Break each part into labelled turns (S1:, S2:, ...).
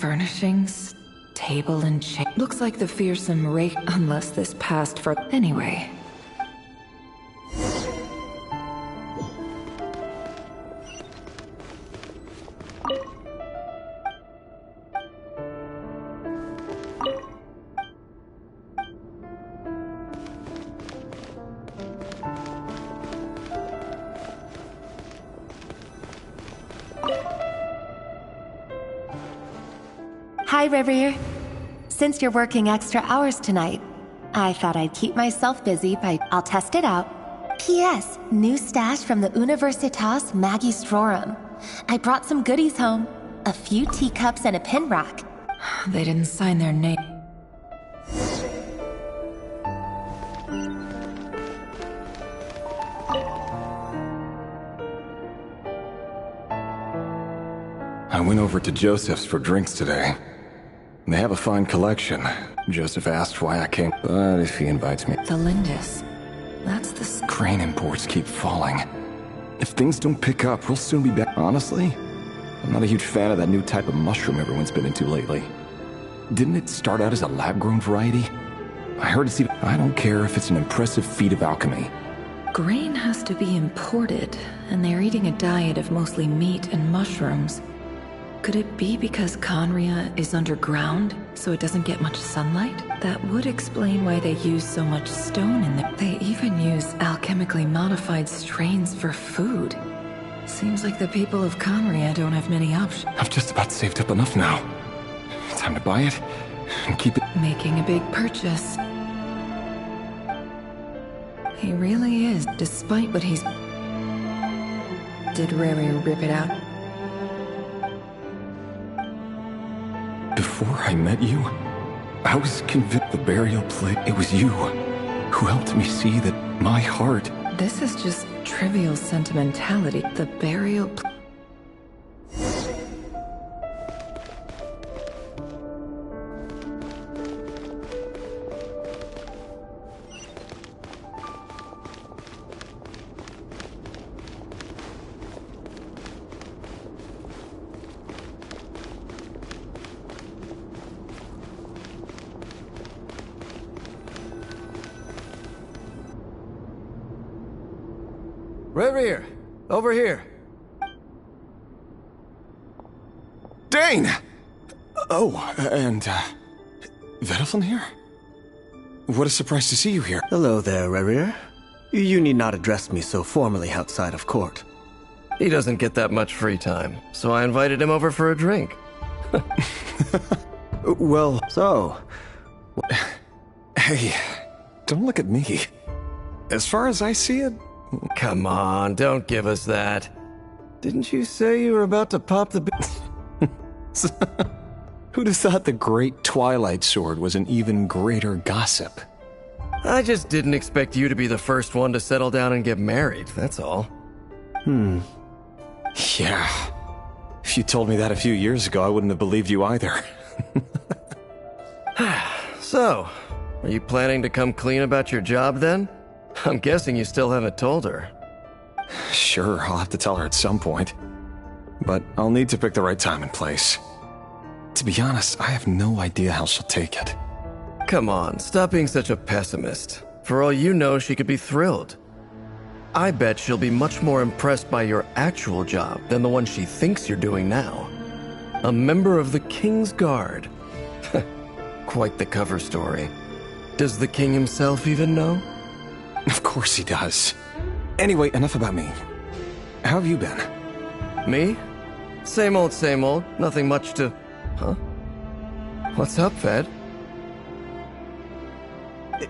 S1: furnishings, table and chair. Looks like the fearsome rake, unless this passed for... Anyway.
S2: Hi, Rivier. Since you're working extra hours tonight, I thought I'd keep myself busy by... I'll test it out. P.S. New stash from the Universitas Magistrorum. I brought some goodies home. A few teacups and a pin rack.
S1: They didn't sign their name.
S3: I went over to Joseph's for drinks today. They have a fine collection. Joseph asked why I came, but if he invites me...
S1: The Lindis. That's the...
S3: Grain imports keep falling. If things don't pick up, we'll soon be back. Honestly, I'm not a huge fan of that new type of mushroom everyone's been into lately. Didn't it start out as a lab-grown variety? I heard it's even... I don't care if it's an impressive feat of alchemy.
S1: Grain has to be imported, and they're eating a diet of mostly meat and mushrooms. Could it be because Conria is underground, so it doesn't get much sunlight? That would explain why they use so much stone in there. They even use alchemically modified strains for food. Seems like the people of Conria don't have many options.
S3: I've just about saved up enough now. Time to buy it and keep it.
S1: Making a big purchase. He really is, despite what he's... Did Riri rip it out?
S3: Before I met you, I was convinced the burial plate. It was you who helped me see that my heart...
S1: This is just trivial sentimentality. The burial plate...
S4: Reverie, over here.
S3: Dane! Oh, and, Vedelfin here? What a surprise to see you here.
S5: Hello there, Rerir. You need not address me so formally outside of court.
S4: He doesn't get that much free time, so I invited him over for a drink.
S3: Well...
S5: So...
S3: Hey, don't look at me. As far as I see it...
S4: Come on, don't give us that. Didn't you say you were about to pop the...
S3: Who'd have thought the great Twilight Sword was an even greater gossip?
S4: I just didn't expect you to be the first one to settle down and get married, that's all.
S3: Yeah. If you told me that a few years ago, I wouldn't have believed you either.
S4: So, are you planning to come clean about your job then? I'm guessing you still haven't told her.
S3: Sure, I'll have to tell her at some point. But I'll need to pick the right time and place. To be honest, I have no idea how she'll take it.
S4: Come on, stop being such a pessimist. For all you know, she could be thrilled. I bet she'll be much more impressed by your actual job than the one she thinks you're doing now. A member of the King's Guard. Quite the cover story. Does the king himself even know?
S3: Of course he does. Anyway, enough about me. How have you been?
S4: Me? Same old, nothing much to... Huh? What's up, Fed?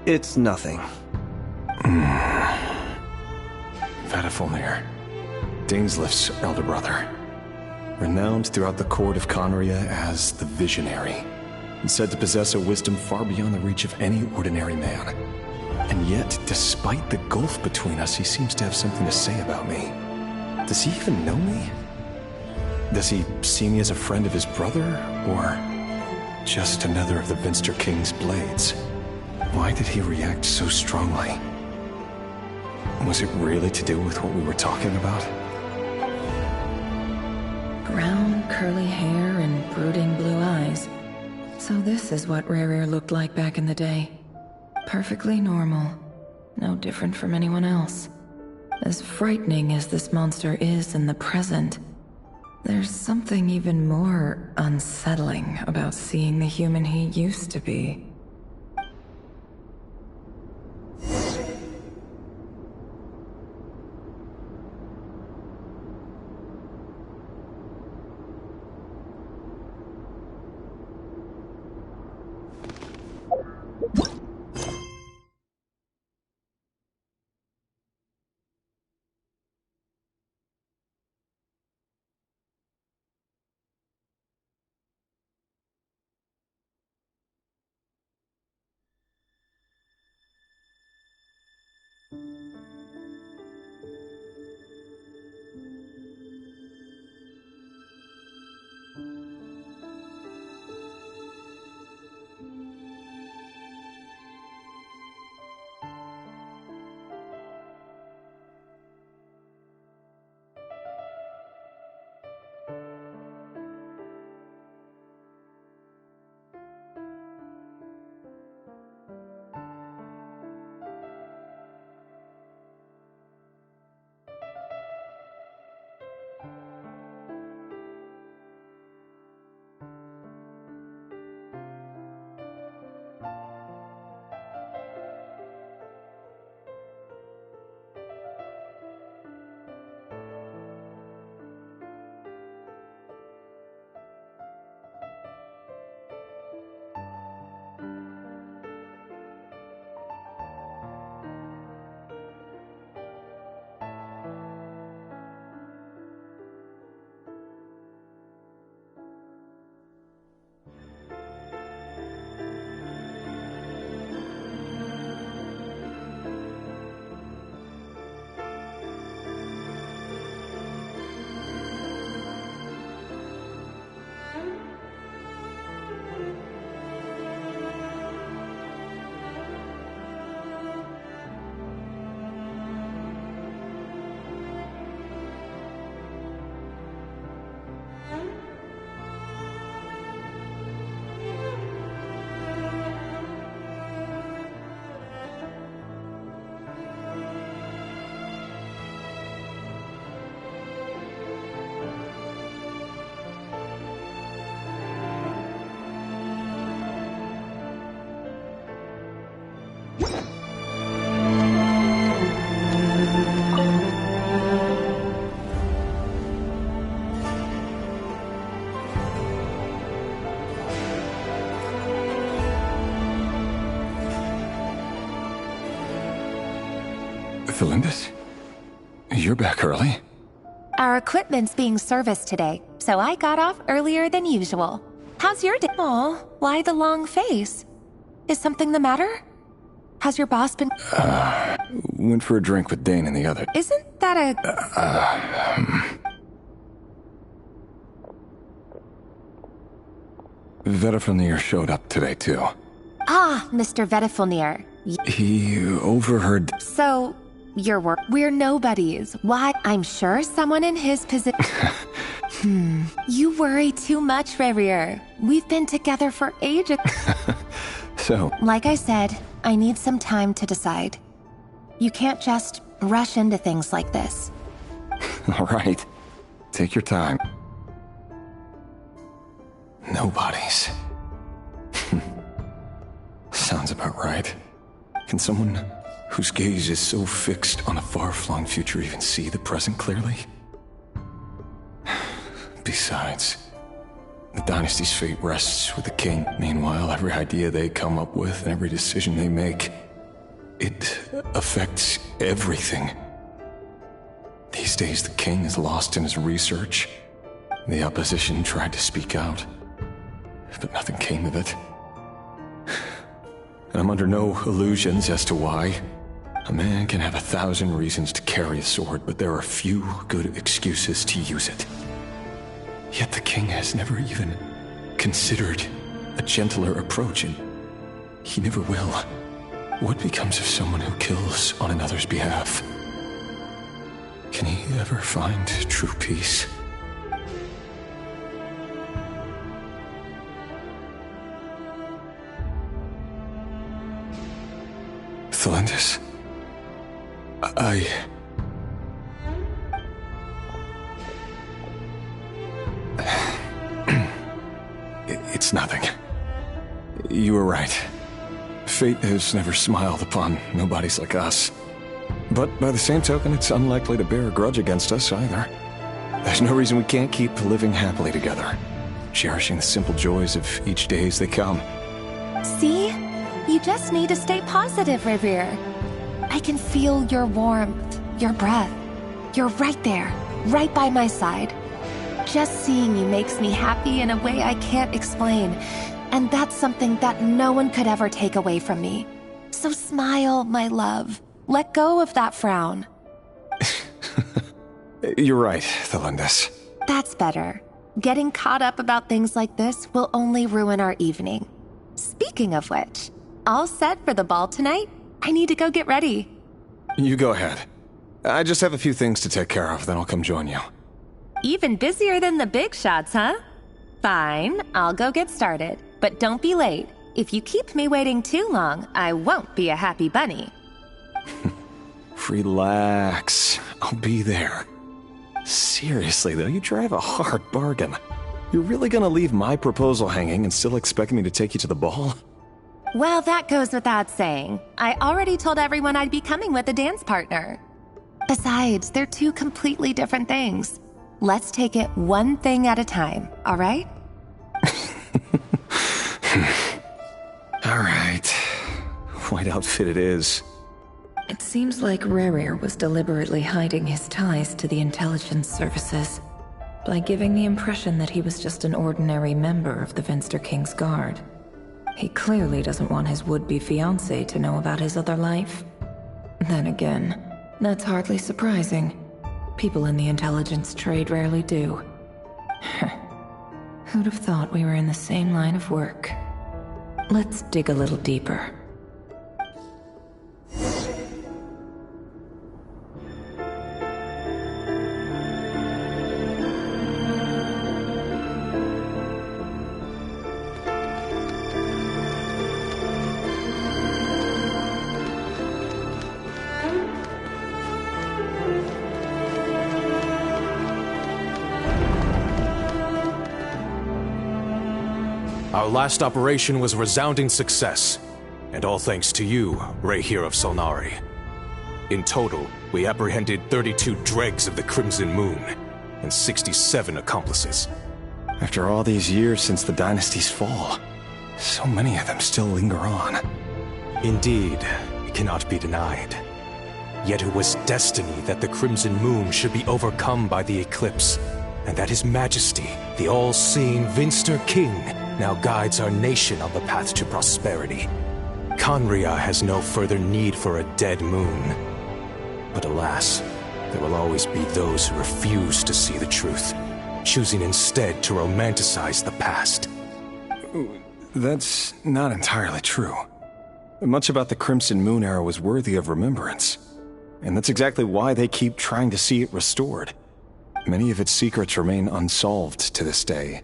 S5: It's nothing.
S3: Vedifulnir, Dainslift's elder brother. Renowned throughout the court of Conria as the Visionary, and said to possess a wisdom far beyond the reach of any ordinary man. And yet, despite the gulf between us, he seems to have something to say about me. Does he even know me? Does he see me as a friend of his brother, or just another of the Vinster King's blades? Why did he react so strongly? Was it really to do with what we were talking about?
S1: Ground Short curly hair and brooding blue eyes. So this is what Rere looked like back in the day. Perfectly normal. No different from anyone else. As frightening as this monster is in the present, there's something even more unsettling about seeing the human he used to be.
S3: Felindis? You're back early?
S2: Our equipment's being serviced today, so I got off earlier than usual. How's your day? Aw, why the long face? Is something the matter? Has your boss been...
S3: Went for a drink with Dane and the other.
S2: Isn't that a...
S3: Vedifilnir showed up today, too.
S2: Ah, Mr. Vedifilnir.
S3: He overheard...
S2: So, your work... We're nobodies. Why? I'm sure someone in his position... You worry too much, Rere. We've been together for ages.
S3: So...
S2: Like I said, I need some time to decide. You can't just rush into things like this.
S3: All right. Take your time. Nobodies. Sounds about right. Can someone whose gaze is so fixed on a far-flung future even see the present clearly? Besides, the dynasty's fate rests with the king. Meanwhile, every idea they come up with and every decision they make, it affects everything. These days, the king is lost in his research. The opposition tried to speak out, but nothing came of it. And I'm under no illusions as to why. A man can have 1,000 reasons to carry a sword, but there are few good excuses to use it. Yet the king has never even considered a gentler approach, and he never will. What becomes of someone who kills on another's behalf? Can he ever find true peace? Thelindis. It's nothing. You were right. Fate has never smiled upon nobodies like us. But by the same token, it's unlikely to bear a grudge against us either. There's no reason we can't keep living happily together, cherishing the simple joys of each day as they come.
S2: See? You just need to stay positive, Revere. I can feel your warmth, your breath. You're right there, right by my side. Just seeing you makes me happy in a way I can't explain. And that's something that no one could ever take away from me. So smile, my love. Let go of that frown.
S3: You're right, Thelindis.
S2: That's better. Getting caught up about things like this will only ruin our evening. Speaking of which, all set for the ball tonight? I need to go get ready.
S3: You go ahead. I just have a few things to take care of, then I'll come join you.
S2: Even busier than the big shots, huh? Fine, I'll go get started. But don't be late. If you keep me waiting too long, I won't be a happy bunny.
S3: Relax. I'll be there. Seriously, though, you drive a hard bargain. You're really gonna leave my proposal hanging and still expect me to take you to the ball?
S2: Well, that goes without saying. I already told everyone I'd be coming with a dance partner. Besides, they're two completely different things. Let's take it one thing at a time, all right?
S3: All right. White outfit it is.
S1: It seems like Rerir was deliberately hiding his ties to the intelligence services by giving the impression that he was just an ordinary member of the Venster King's Guard. He clearly doesn't want his would-be fiancée to know about his other life. Then again, that's hardly surprising. People in the intelligence trade rarely do. Who'd have thought we were in the same line of work? Let's dig a little deeper.
S6: Our last operation was a resounding success, and all thanks to you, Rehir of Solnari. In total, we apprehended 32 dregs of the Crimson Moon, and 67 accomplices.
S3: After all these years since the dynasty's fall, so many of them still linger on.
S6: Indeed, it cannot be denied. Yet it was destiny that the Crimson Moon should be overcome by the eclipse, and that His Majesty, the all-seeing Venster King, now guides our nation on the path to prosperity. Conria has no further need for a dead moon. But alas, there will always be those who refuse to see the truth, choosing instead to romanticize the past.
S3: That's not entirely true. Much about the Crimson Moon era was worthy of remembrance. And that's exactly why they keep trying to see it restored. Many of its secrets remain unsolved to this day.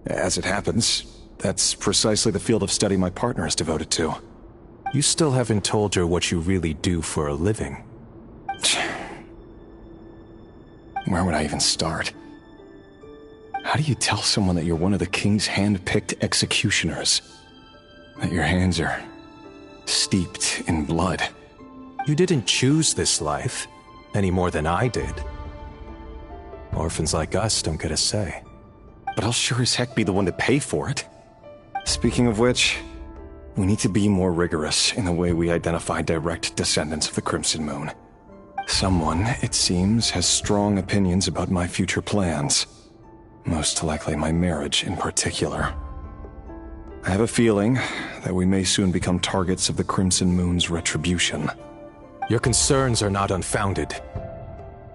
S3: As it happens, that's precisely the field of study my partner is devoted to.
S6: You still haven't told her what you really do for a living.
S3: Where would I even start? How do you tell someone that you're one of the king's hand-picked executioners? That your hands are steeped in blood?
S6: You didn't choose this life, any more than I did. Orphans like us don't get a say.
S3: But I'll sure as heck be the one to pay for it. Speaking of which, we need to be more rigorous in the way we identify direct descendants of the Crimson Moon. Someone, it seems, has strong opinions about my future plans. Most likely my marriage in particular. I have a feeling that we may soon become targets of the Crimson Moon's retribution.
S6: Your concerns are not unfounded.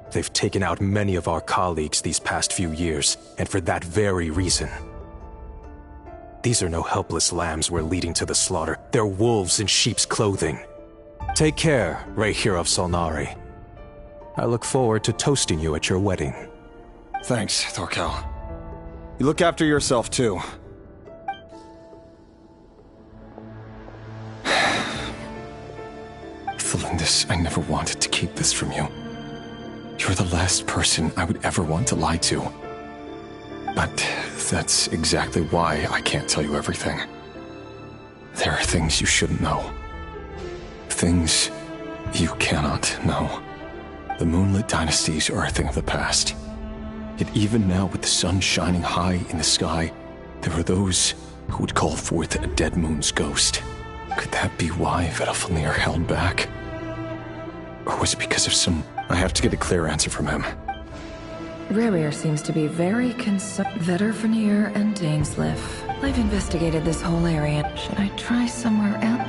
S6: They've taken out many of our colleagues these past few years, and for that very reason. These are no helpless lambs we're leading to the slaughter. They're wolves in sheep's clothing. Take care, Rehir of Solnari. I look forward to toasting you at your wedding.
S3: Thanks, Thorkel. You look after yourself, too. Felindus, I never wanted to keep this from you. You're the last person I would ever want to lie to. But that's exactly why I can't tell you everything. There are things you shouldn't know. Things you cannot know. The moonlit dynasties are a thing of the past. Yet even now, with the sun shining high in the sky, there are those who would call forth a dead moon's ghost. Could that be why Vedalfnir held back? Or was it because of some... I have to get a clear answer from him.
S1: Rerir seems to be very concerned. Vedalfnir and Dainsleif. I've investigated this whole area. Should I try somewhere else?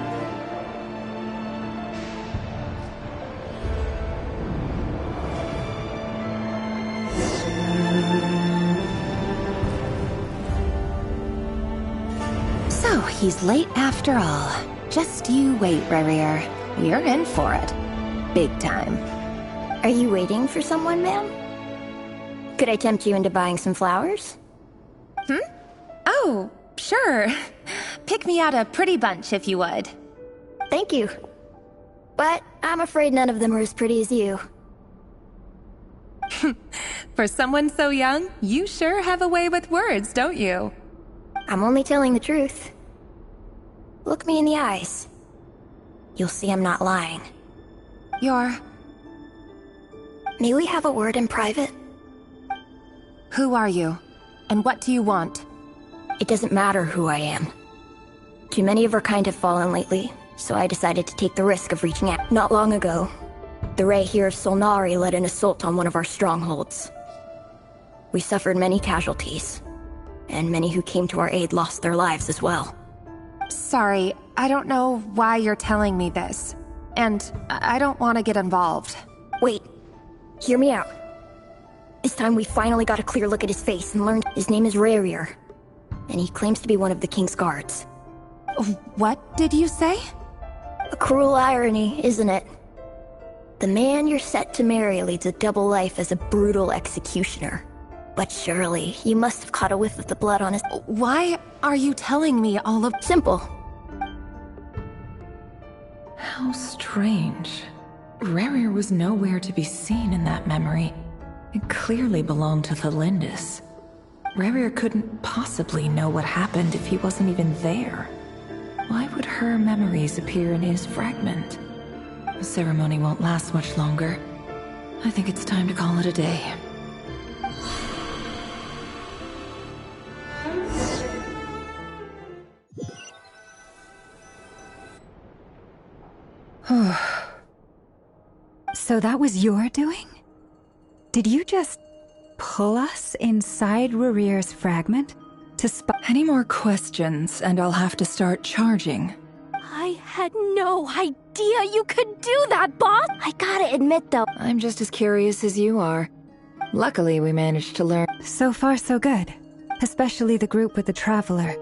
S2: So, he's late after all. Just you wait, Rerir. We're in for it. Big time.
S7: Are you waiting for someone, ma'am? Could I tempt you into buying some flowers?
S2: Oh, sure. Pick me out a pretty bunch if you would.
S7: Thank you. But I'm afraid none of them are as pretty as you.
S2: For someone so young, you sure have a way with words, don't you?
S7: I'm only telling the truth. Look me in the eyes. You'll see I'm not lying. May we have a word in private?
S2: Who are you? And what do you want?
S7: It doesn't matter who I am. Too many of our kind have fallen lately, so I decided to take the risk of reaching out. Not long ago, the Rey here of Solnari led an assault on one of our strongholds. We suffered many casualties, and many who came to our aid lost their lives as well.
S2: Sorry, I don't know why you're telling me this. And I don't want to get involved.
S7: Wait, hear me out. This time we finally got a clear look at his face and learned his name is Rerir, and he claims to be one of the King's guards.
S2: What did you say?
S7: A cruel irony, isn't it? The man you're set to marry leads a double life as a brutal executioner. But surely, you must have caught a whiff of the blood on his...
S2: Why are you telling me all of...
S7: Simple.
S1: How strange. Rerir was nowhere to be seen in that memory. It clearly belonged to Felindus. Rerir couldn't possibly know what happened if he wasn't even there. Why would her memories appear in his fragment? The ceremony won't last much longer. I think it's time to call it a day.
S8: So that was your doing? Did you just pull us inside Rerir's fragment to
S1: Any more questions, and I'll have to start charging.
S9: I had no idea you could do that, boss! I gotta admit though,
S1: I'm just as curious as you are. Luckily, we managed to learn.
S8: So far, so good. Especially the group with the Traveler.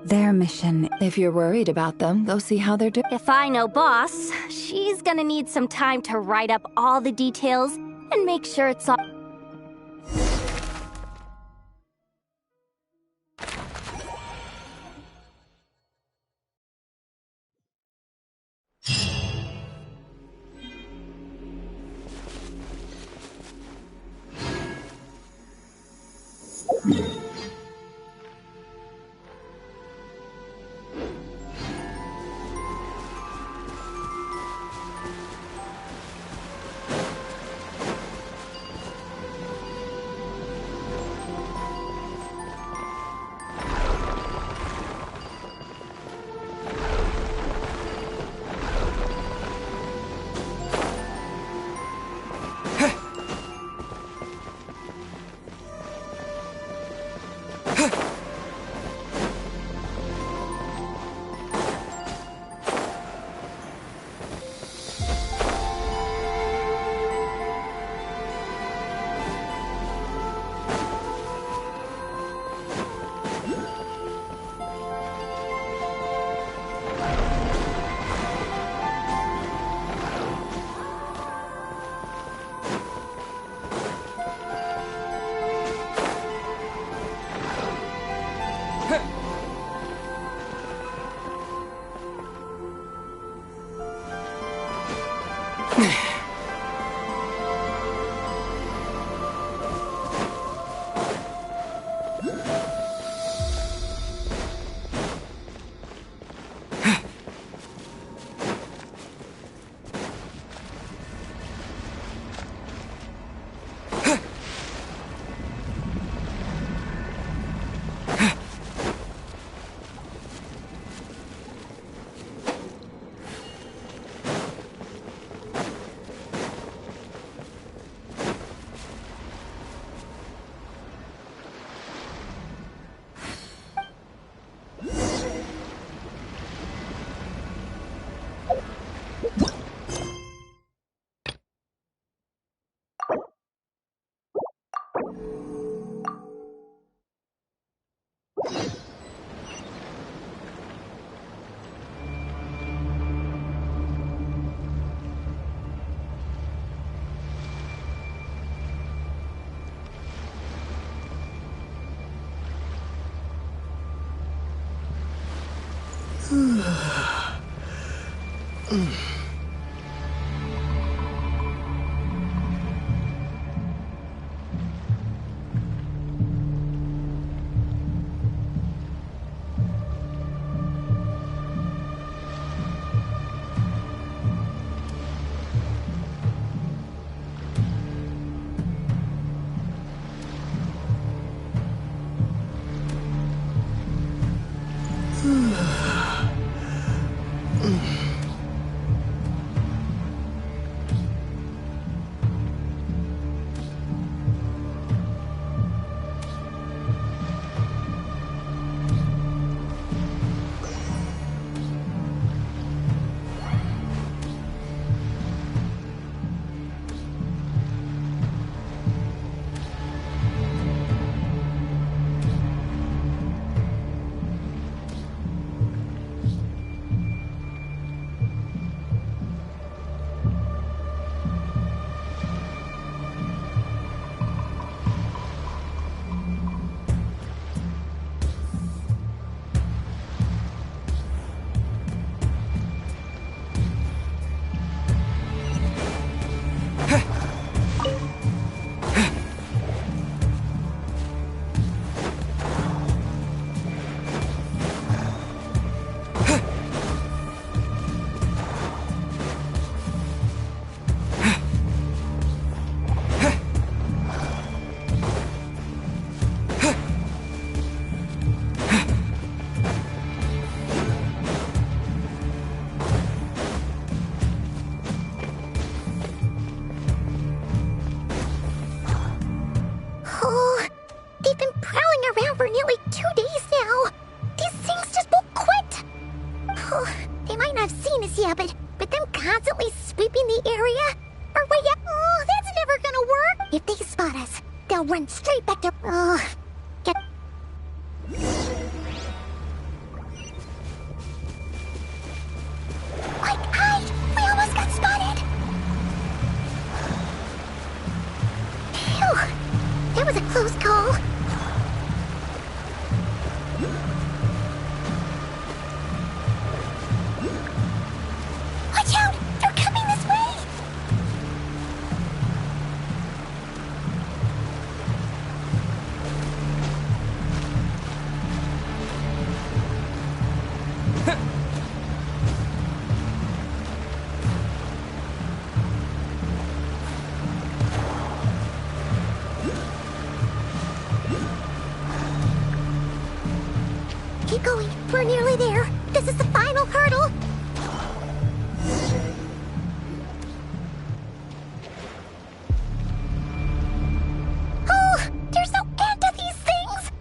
S8: Their mission...
S1: If you're worried about them, go see how they're doing.
S9: if I know boss, she's gonna need some time to write up all the details and make sure it's all... Run straight back to... get... We almost got spotted! Phew! That was a close call. Watch out! They're coming this way! Keep going. We're nearly there. This is the final hurdle. Oh, there's no end to these things.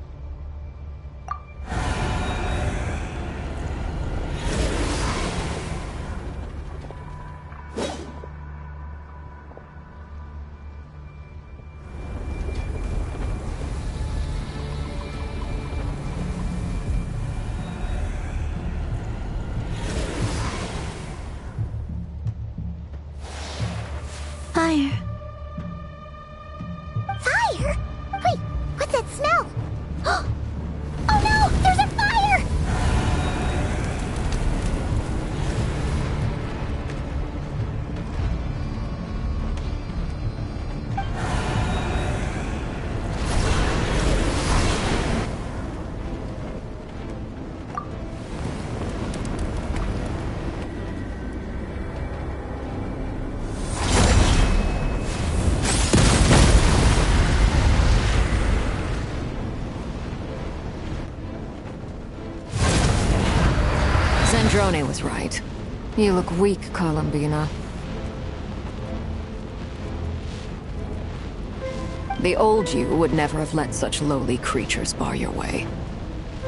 S10: Zandrone was right. You look weak, Columbina. The old you would never have let such lowly creatures bar your way.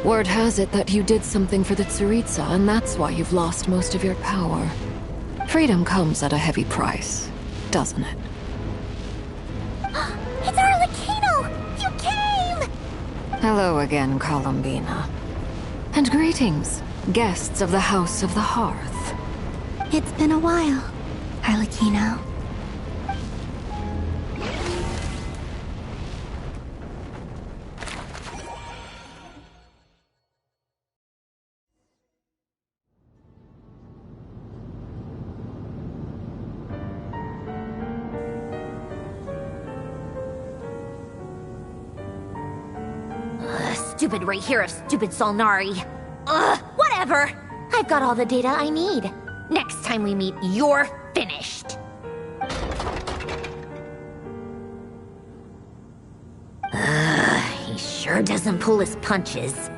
S10: Word has it that you did something for the Tsaritsa, and that's why you've lost most of your power. Freedom comes at a heavy price, doesn't it?
S9: It's Arlecchino! You came!
S10: Hello again, Columbina. And greetings, guests of the House of the Hearth.
S9: It's been a while, Arlecchino.
S11: Stupid right here of stupid Solnari. Ugh, whatever. I've got all the data I need. Next time we meet, you're finished. He sure doesn't pull his punches.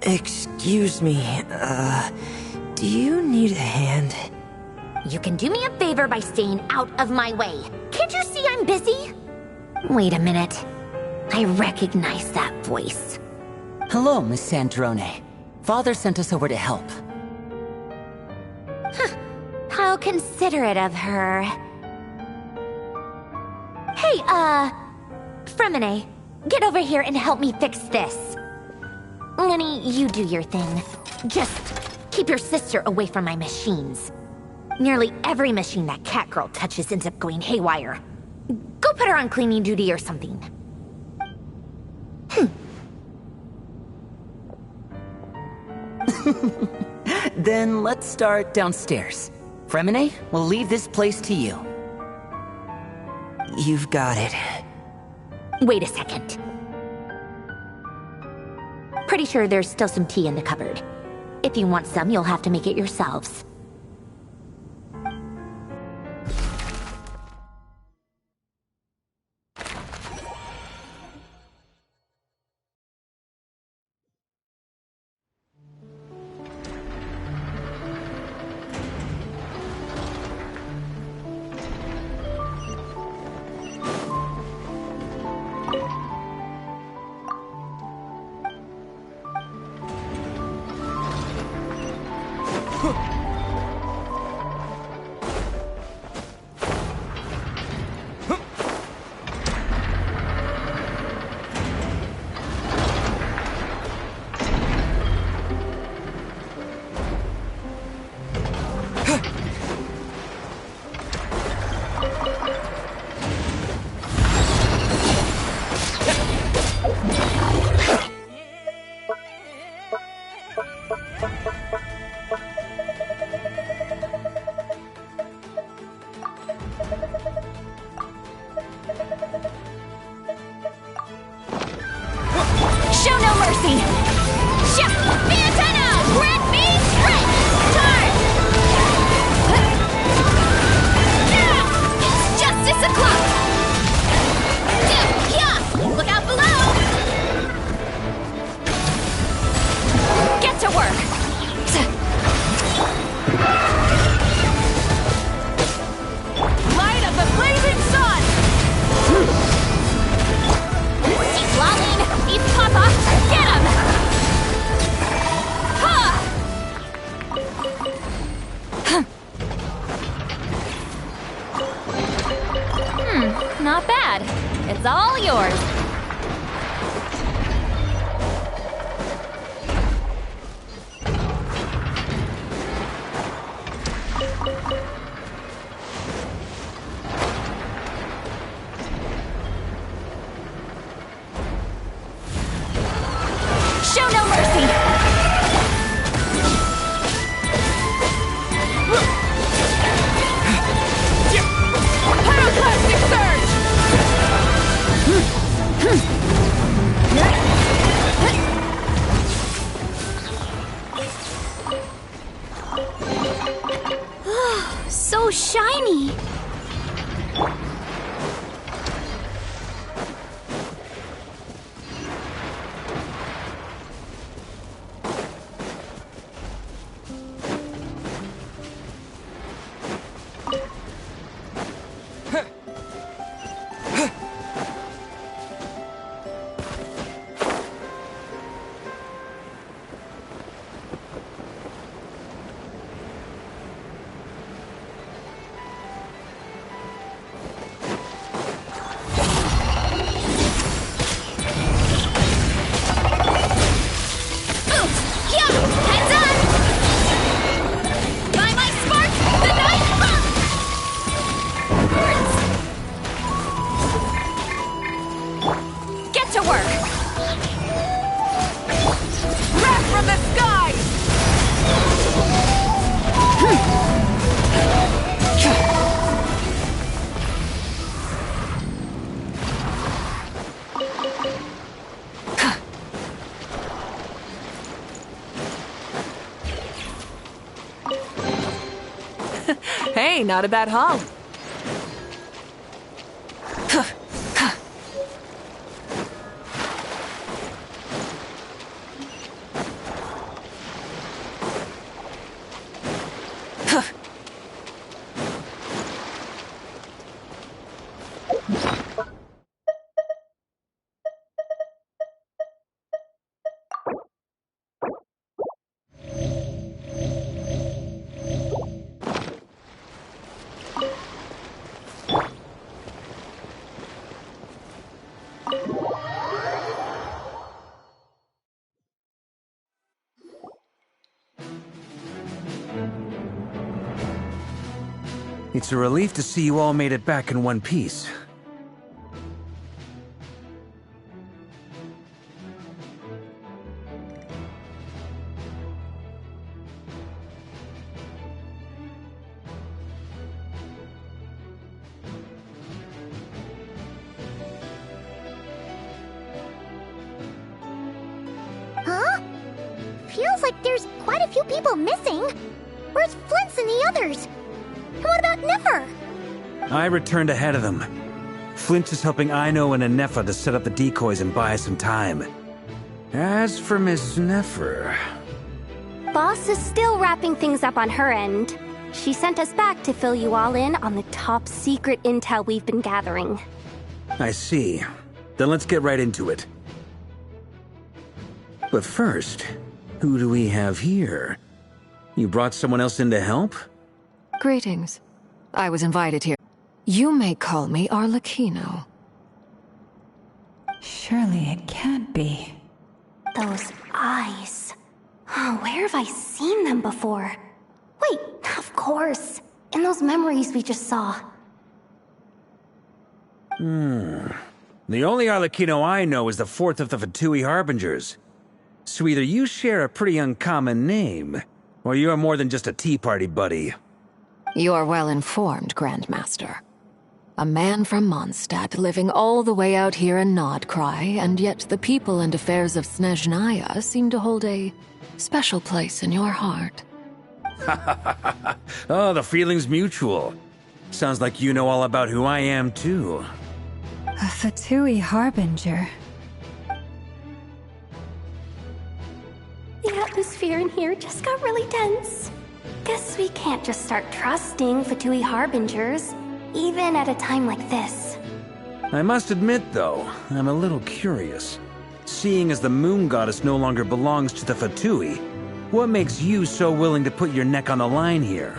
S12: Excuse me, do you need a hand?
S11: You can do me a favor by staying out of my way. Can't you see I'm busy? Wait a minute. I recognize that voice.
S13: Hello, Miss Zandrone. Father sent us over to help.
S11: How considerate of her. Hey, Fremine, get over here and help me fix this. Lenny, you do your thing. Just keep your sister away from my machines. Nearly every machine that cat girl touches ends up going haywire. Go put her on cleaning duty or something.
S13: Then let's start downstairs. Fremine, we'll leave this place to you.
S12: You've got it.
S11: Wait a second. Pretty sure there's still some tea in the cupboard. If you want some, you'll have to make it yourselves. Show no mercy! Shift the antenna! Grant me strength! Turn! It's justice o'clock! Yeah! Look out below! Get to work! Light of the blazing sun! Keep lolling! Eat Papa! Get him! Not bad. It's all yours. Show no mercy! Pyroclastic surge! So shiny!
S14: Hey, not a bad haul.
S15: It's a relief to see you all made it back in one piece.
S9: Huh? Feels like there's quite a few people missing. Where's Flint's and the others? And what about Nefer?
S15: I returned ahead of them. Flint is helping Aino and Anefa to set up the decoys and buy some time. As for Miss Nefer...
S9: Boss is still wrapping things up on her end. She sent us back to fill you all in on the top secret intel we've been gathering.
S15: I see. Then let's get right into it. But first, who do we have here? You brought someone else in to help?
S10: Greetings. I was invited here. You may call me Arlecchino.
S8: Surely it can't be.
S9: Those eyes. Oh, where have I seen them before? Wait, of course. In those memories we just saw.
S15: The only Arlecchino I know is the fourth of the Fatui Harbingers. So either you share a pretty uncommon name, or you're more than just a tea party buddy.
S10: You're well informed, Grandmaster. A man from Mondstadt living all the way out here in Nodcry, and yet the people and affairs of Snezhnaya seem to hold a special place in your heart.
S15: Oh, the feeling's mutual. Sounds like you know all about who I am, too.
S8: A Fatui Harbinger.
S9: The atmosphere in here just got really tense. Guess we can't just start trusting Fatui Harbingers, even at a time like this.
S15: I must admit, though, I'm a little curious. Seeing as the Moon Goddess no longer belongs to the Fatui, what makes you so willing to put your neck on the line here?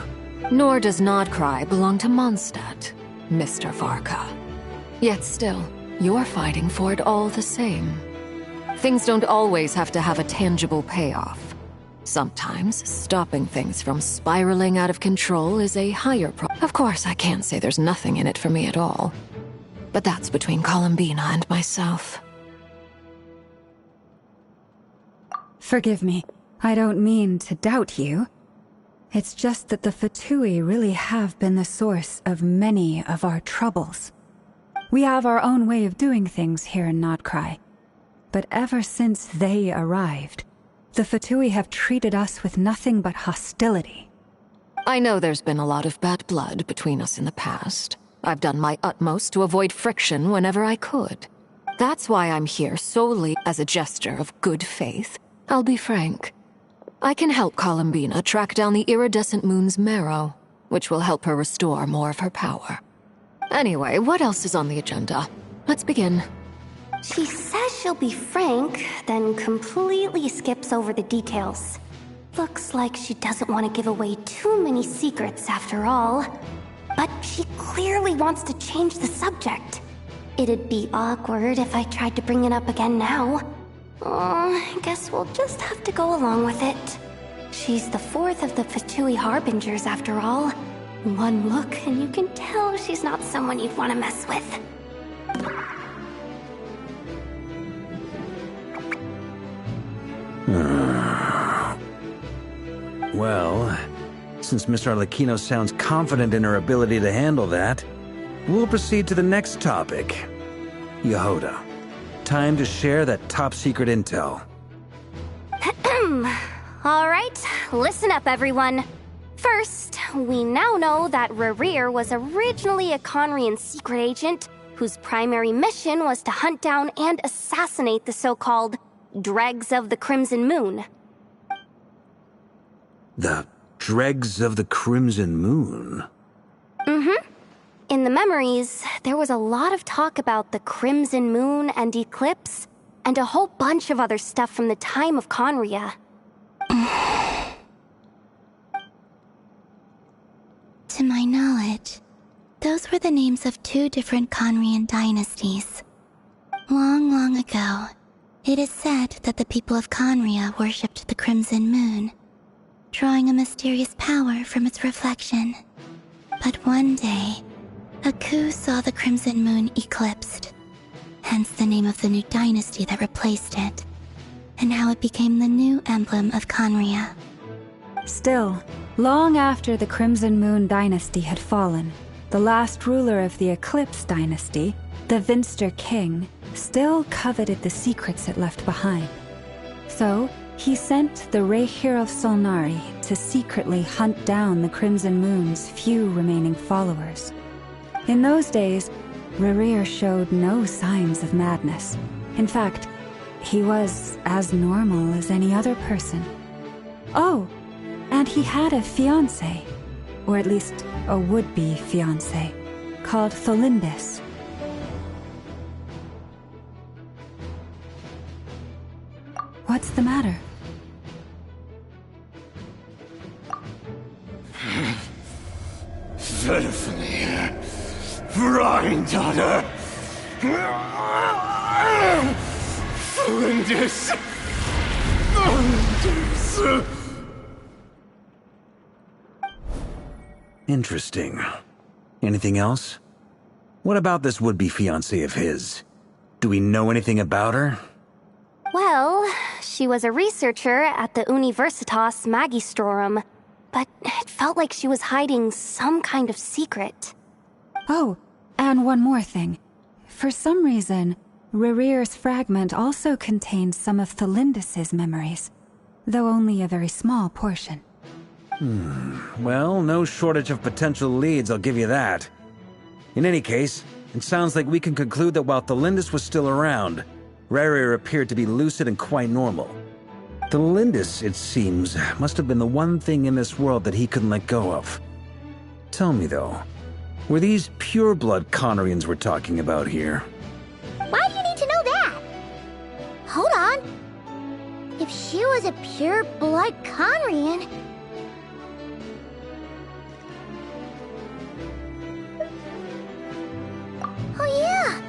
S10: Nor does Nodcry belong to Mondstadt, Mr. Varka. Yet still, you're fighting for it all the same. Things don't always have to have a tangible payoff. Sometimes, stopping things from spiraling out of control is a higher Of course, I can't say there's nothing in it for me at all. But that's between Columbina and myself.
S8: Forgive me. I don't mean to doubt you. It's just that the Fatui really have been the source of many of our troubles. We have our own way of doing things here in Nodcry. But ever since they arrived, the Fatui have treated us with nothing but hostility.
S10: I know there's been a lot of bad blood between us in the past. I've done my utmost to avoid friction whenever I could. That's why I'm here solely as a gesture of good faith. I'll be frank. I can help Columbina track down the iridescent moon's marrow, which will help her restore more of her power. Anyway, what else is on the agenda? Let's begin.
S9: She says she'll be frank, then completely skips over the details. Looks like she doesn't want to give away too many secrets after all. But she clearly wants to change the subject. It'd be awkward if I tried to bring it up again now. I guess we'll just have to go along with it. She's the fourth of the Fatui Harbingers after all. One look and you can tell she's not someone you'd want to mess with.
S15: Well, since Miss Arlecchino sounds confident in her ability to handle that, we'll proceed to the next topic. Yehoda, time to share that top-secret intel.
S9: All right, listen up, everyone. First, we now know that Rerir was originally a Conrian secret agent whose primary mission was to hunt down and assassinate the so-called Dregs of the Crimson Moon.
S15: The Dregs of the Crimson Moon?
S9: Mm-hmm. In the memories, there was a lot of talk about the Crimson Moon and Eclipse, and a whole bunch of other stuff from the time of Conria.
S14: To my knowledge, those were the names of two different Conrian dynasties. Long, long ago, it is said that the people of Conria worshipped the Crimson Moon, drawing a mysterious power from its reflection. But one day, a coup saw the Crimson Moon eclipsed, hence the name of the new dynasty that replaced it, and how it became the new emblem of Conria.
S8: Still, long after the Crimson Moon dynasty had fallen, the last ruler of the Eclipse dynasty, the Vinster King, still coveted the secrets it left behind. So, he sent the Rehir of Solnari to secretly hunt down the Crimson Moon's few remaining followers. In those days, Rerir showed no signs of madness. In fact, he was as normal as any other person. Oh, and he had a fiancé, or at least a would-be fiancé, called Tholindis. What's the matter?
S16: Stephanie, granddaughter, Flinders.
S15: Interesting. Anything else? What about this would-be fiancé of his? Do we know anything about her?
S9: Well, she was a researcher at the Universitas Magistrorum, but it felt like she was hiding some kind of secret.
S8: Oh, and one more thing. For some reason, Rerir's fragment also contains some of Tholindis' memories, though only a very small portion.
S15: Well, no shortage of potential leads, I'll give you that. In any case, it sounds like we can conclude that while Tholindis was still around, Rerir appeared to be lucid and quite normal. Tholindis, it seems, must have been the one thing in this world that he couldn't let go of. Tell me, though, were these pure-blood Conrians we're talking about here?
S11: Why do you need to know that? Hold on. If she was a pure-blood Conrian... Oh yeah!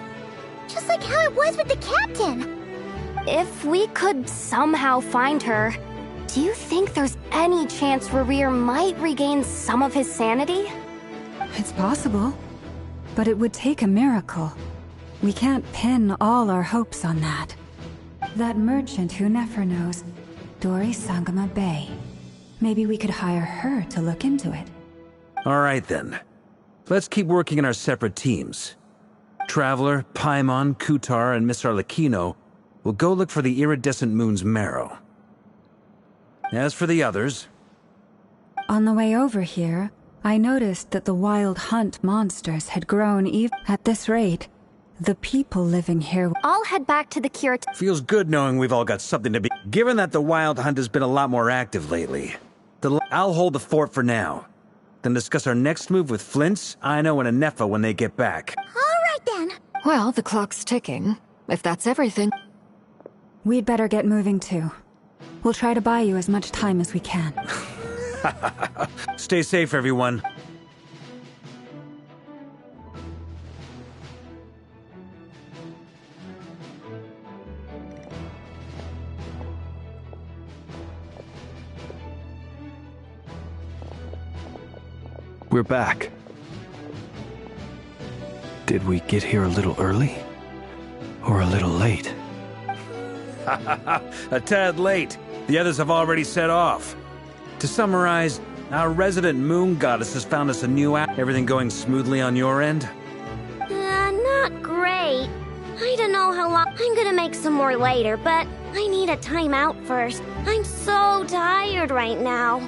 S11: Just like how it was with the captain!
S9: If we could somehow find her, do you think there's any chance Rerir might regain some of his sanity?
S8: It's possible, but it would take a miracle. We can't pin all our hopes on that. That merchant who Nefer knows, Dori Sangama Bay. Maybe we could hire her to look into it.
S15: All right, then. Let's keep working in our separate teams. Traveler, Paimon, Kutar, and Miss Arlecchino will go look for the iridescent moon's marrow. As for the others...
S8: On the way over here, I noticed that the Wild Hunt monsters had grown even at this rate. The people living here...
S9: I'll head back to the Curate...
S15: Feels good knowing we've all got something to be... Given that the Wild Hunt has been a lot more active lately, I'll hold the fort for now. Then discuss our next move with Flints, Aino, and Anefa when they get back.
S11: All right then.
S10: Well, the clock's ticking. If that's everything...
S8: We'd better get moving too. We'll try to buy you as much time as we can.
S15: Stay safe, everyone.
S3: We're back. Did we get here a little early? Or a little late?
S15: A tad late. The others have already set off. To summarize, our resident moon goddess has found us a new app. Everything going smoothly on your end?
S11: Not great. I don't know how long. I'm gonna make some more later, but I need a timeout first. I'm so tired right now.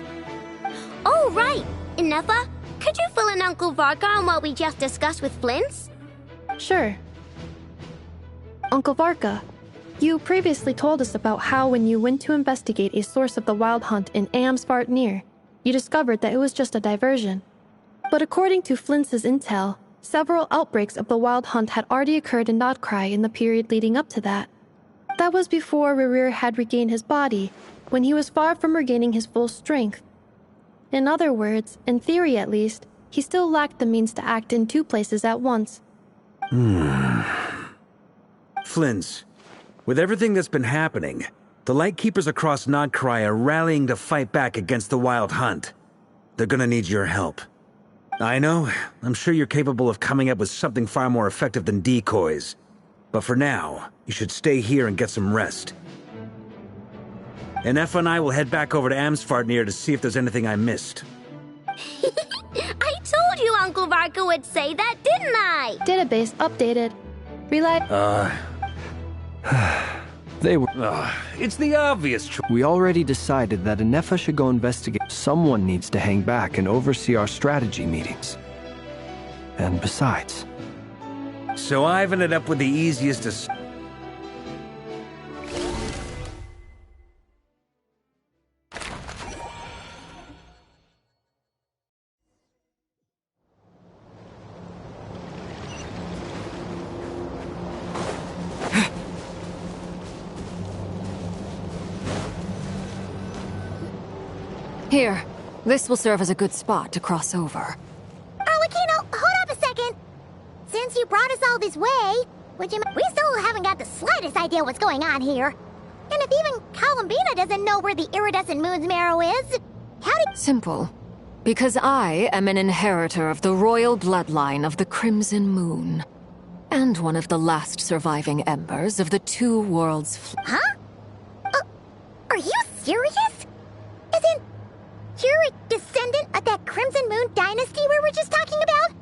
S16: Oh, right! Ineffa, could you fill in Uncle Varka on what we just discussed with Flint's?
S17: Sure. Uncle Varka, you previously told us about how when you went to investigate a source of the Wild Hunt in Amsvartnir, you discovered that it was just a diversion. But according to Flint's intel, several outbreaks of the Wild Hunt had already occurred in Nodcry in the period leading up to that. That was before Rerir had regained his body, when he was far from regaining his full strength. In other words, in theory at least, he still lacked the means to act in two places at once.
S15: Flint's, with everything that's been happening, the Lightkeepers across Nodcry are rallying to fight back against the Wild Hunt. They're gonna need your help. I know, I'm sure you're capable of coming up with something far more effective than decoys. But for now, you should stay here and get some rest. Ineffa and I will head back over to Amsvartnir to see if there's anything I missed.
S16: I told you Uncle Varka would say that, didn't I?
S17: Database updated.
S18: They were...
S15: It's the obvious
S18: We already decided that Ineffa should go investigate. Someone needs to hang back and oversee our strategy meetings. And besides...
S15: So I've ended up with the easiest to...
S10: Here, this will serve as a good spot to cross over.
S11: Arlecchino, hold up a second! Since you brought us all this way, we still haven't got the slightest idea what's going on here. And if even Columbina doesn't know where the iridescent moon's marrow is, how did—
S10: Simple. Because I am an inheritor of the royal bloodline of the Crimson Moon. And one of the last surviving embers of the Two Worlds
S11: Huh? Are you serious? Isn't you're a descendant of that Crimson Moon dynasty we were just talking about?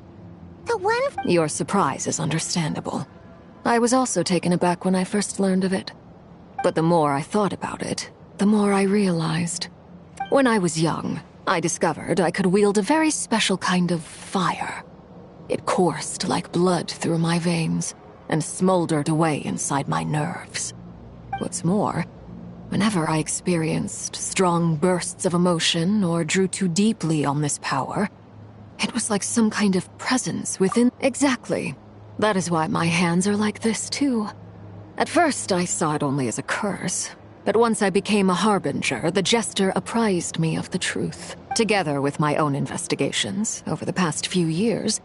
S11: The one—
S10: Your surprise is understandable. I was also taken aback when I first learned of it. But the more I thought about it, the more I realized. When I was young, I discovered I could wield a very special kind of fire. It coursed like blood through my veins and smoldered away inside my nerves. What's more, whenever I experienced strong bursts of emotion or drew too deeply on this power, it was like some kind of presence within— Exactly. That is why my hands are like this, too. At first, I saw it only as a curse, but once I became a harbinger, the Jester apprised me of the truth. Together with my own investigations over the past few years,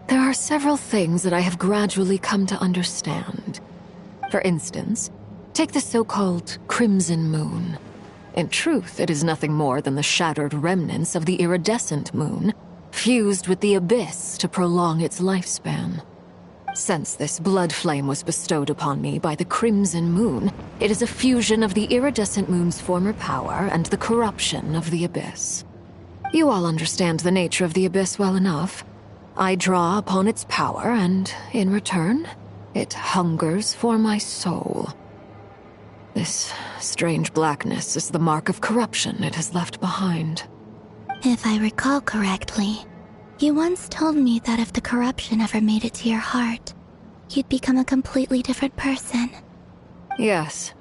S10: there are several things that I have gradually come to understand. For instance, take the so-called Crimson Moon. In truth, it is nothing more than the shattered remnants of the iridescent moon, fused with the abyss to prolong its lifespan. Since this blood flame was bestowed upon me by the Crimson Moon, it is a fusion of the iridescent moon's former power and the corruption of the abyss. You all understand the nature of the abyss well enough. I draw upon its power, and in return, it hungers for my soul. This strange blackness is the mark of corruption it has left behind.
S14: If I recall correctly, you once told me that if the corruption ever made it to your heart, you'd become a completely different person.
S10: Yes,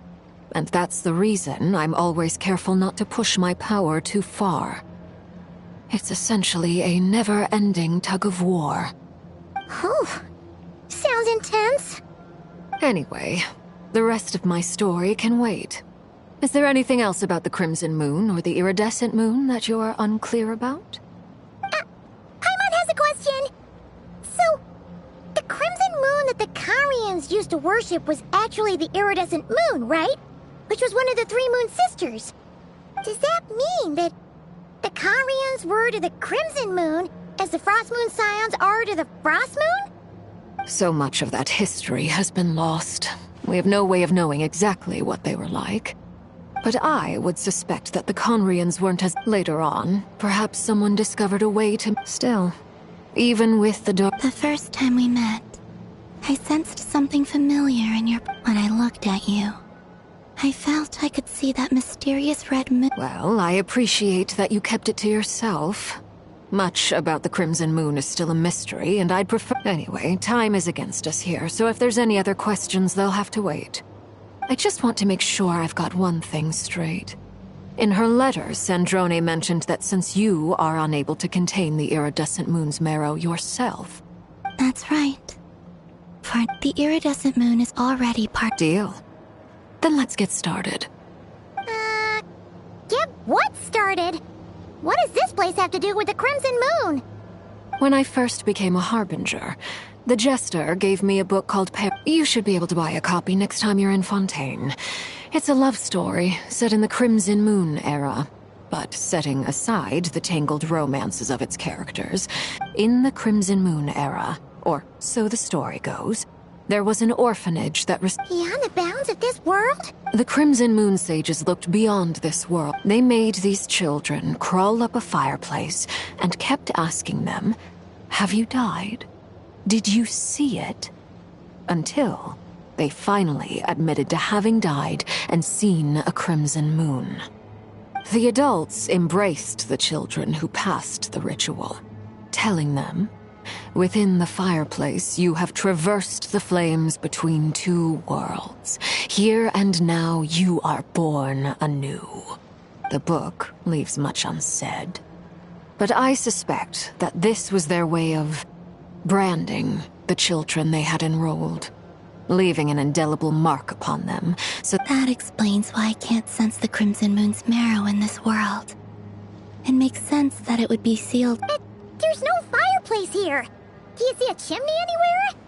S10: and that's the reason I'm always careful not to push my power too far. It's essentially a never-ending tug-of-war.
S11: Whew. Sounds intense.
S10: Anyway, the rest of my story can wait. Is there anything else about the Crimson Moon or the Iridescent Moon that you're unclear about?
S11: Paimon has a question. So, the Crimson Moon that the Carians used to worship was actually the Iridescent Moon, right? Which was one of the three Moon Sisters. Does that mean that the Carians were to the Crimson Moon as the Frost Moon Scions are to the Frost Moon?
S10: So much of that history has been lost. We have no way of knowing exactly what they were like. But I would suspect that the Conrians weren't as— Later on, perhaps someone discovered a way to— Still, even with the
S14: The first time we met, I sensed something familiar in your— When I looked at you, I felt I could see that mysterious red moon.
S10: Well, I appreciate that you kept it to yourself. Much about the Crimson Moon is still a mystery, and I'd prefer... Anyway, time is against us here, so if there's any other questions, they'll have to wait. I just want to make sure I've got one thing straight. In her letter, Sandrone mentioned that since you are unable to contain the iridescent moon's marrow yourself...
S14: That's right. For the iridescent moon is already part...
S10: Deal. Then let's get started.
S16: Get what started? What does this place have to do with the Crimson Moon?
S10: When I first became a Harbinger, the Jester gave me a book called You should be able to buy a copy next time you're in Fontaine. It's a love story set in the Crimson Moon era, but setting aside the tangled romances of its characters, in the Crimson Moon era, or so the story goes, there was an orphanage that
S16: Beyond the bounds of this world?
S10: The Crimson Moon sages looked beyond this world. They made these children crawl up a fireplace and kept asking them, "Have you died? Did you see it?" Until they finally admitted to having died and seen a crimson moon. The adults embraced the children who passed the ritual, telling them, "Within the fireplace, you have traversed the flames between two worlds. Here and now, you are born anew." The book leaves much unsaid, but I suspect that this was their way of branding the children they had enrolled, leaving an indelible mark upon them, so
S14: that explains why I can't sense the Crimson Moon's marrow in this world. It makes sense that it would be sealed.
S16: There's no fireplace here. Do you see a chimney anywhere?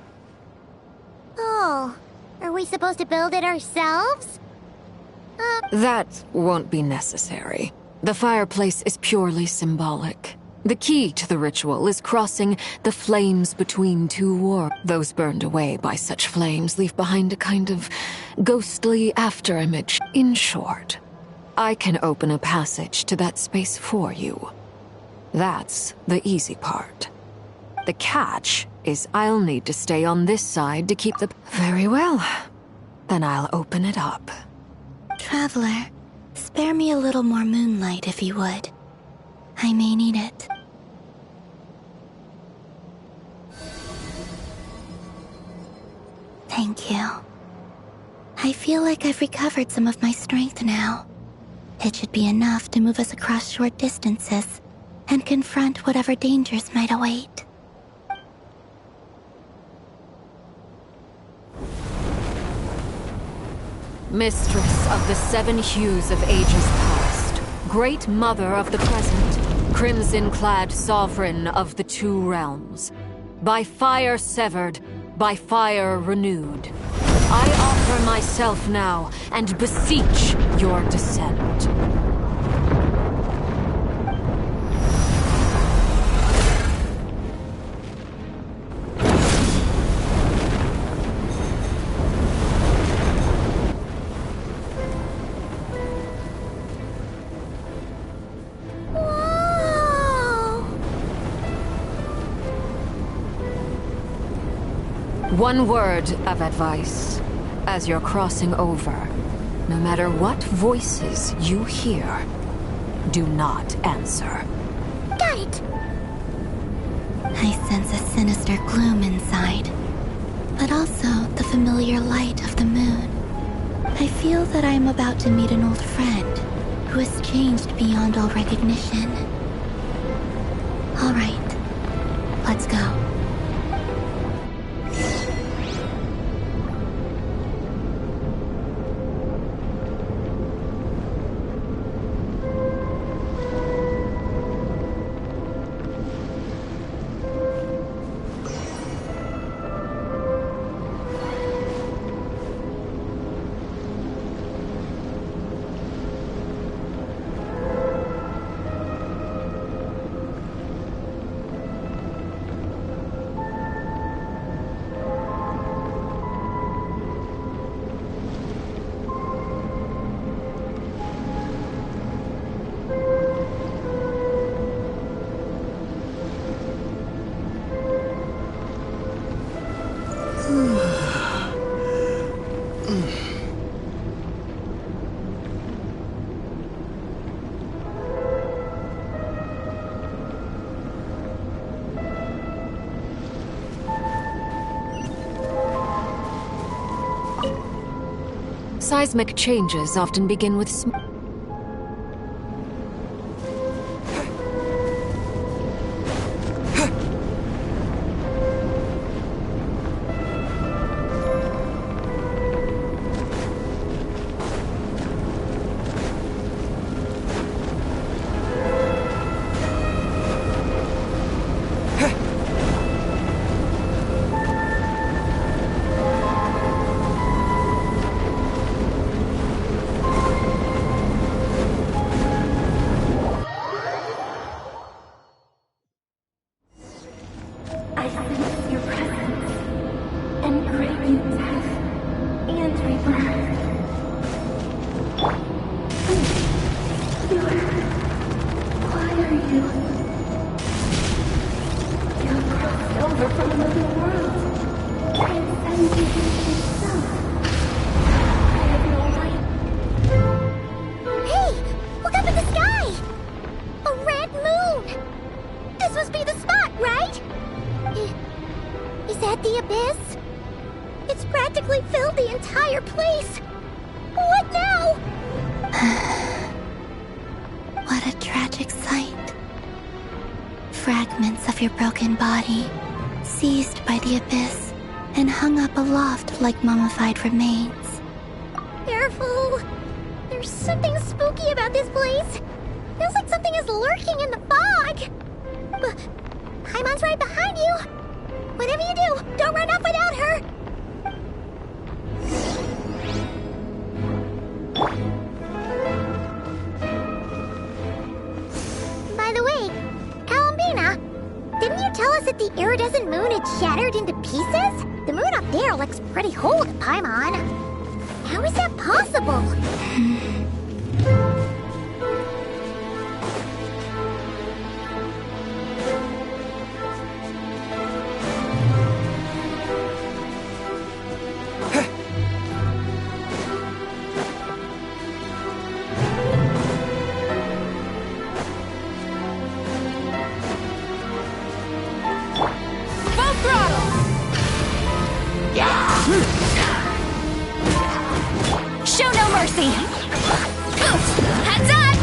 S16: Oh, are we supposed to build it ourselves?
S10: That won't be necessary. The fireplace is purely symbolic. The key to the ritual is crossing the flames between two worlds. Those burned away by such flames leave behind a kind of ghostly afterimage. In short, I can open a passage to that space for you. That's the easy part. The catch is I'll need to stay on this side to keep the... Very well. Then I'll open it up.
S14: Traveler, spare me a little more moonlight if you would. I may need it. Thank you. I feel like I've recovered some of my strength now. It should be enough to move us across short distances and confront whatever dangers might await.
S10: Mistress of the seven hues of ages past, great mother of the present, crimson-clad sovereign of the two realms, by fire severed, by fire renewed, I offer myself now and beseech your descent. One word of advice. As you're crossing over, no matter what voices you hear, do not answer.
S16: Got it!
S14: I sense a sinister gloom inside, but also the familiar light of the moon. I feel that I am about to meet an old friend who has changed beyond all recognition. All right, let's go.
S10: Seismic changes often begin with
S19: I sense your presence and crave you death and rebirth. Why are you? You've crossed over from another world, transcending itself. I have no right.
S16: Hey! Look up at the sky! A red moon! This must be the spot, right? Is that the abyss? It's practically filled the entire place. What now?
S14: What a tragic sight. Fragments of your broken body, seized by the abyss, and hung up aloft like mummified remains.
S16: Careful! There's something spooky about this place. Feels like something is lurking in the fog. Paimon's right behind you. Whatever you do, don't run off without her. By the way, Alambina, didn't you tell us that the iridescent moon had shattered into pieces? The moon up there looks pretty whole to Paimon. How is that possible?
S11: Show no mercy! Heads up!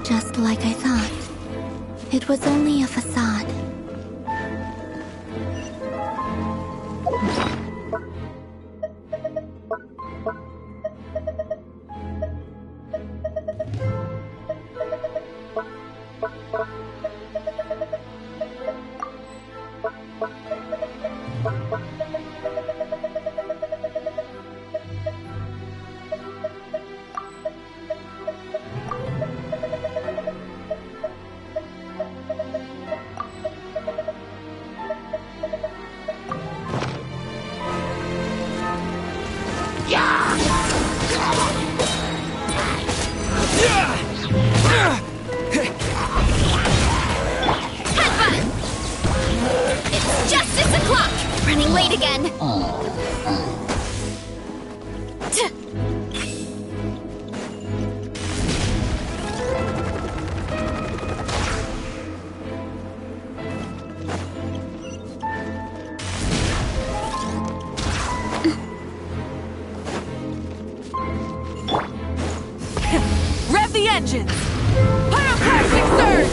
S14: Just like I thought. It was only a facade.
S11: It's justice o'clock! Running late again!
S10: Rev the engines! Pyroclastic surge!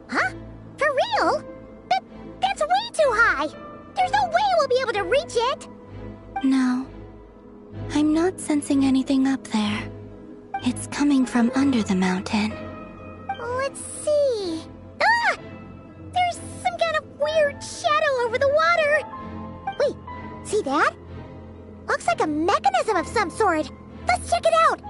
S16: Huh? For real? That's way too high! There's no way we'll be able to reach it!
S14: No. I'm not sensing anything up there. It's coming from under the mountain.
S16: Let's see... Ah! There's some kind of weird shadow over the water! Wait, see that? looks like a mechanism of some sort. Let's check it out.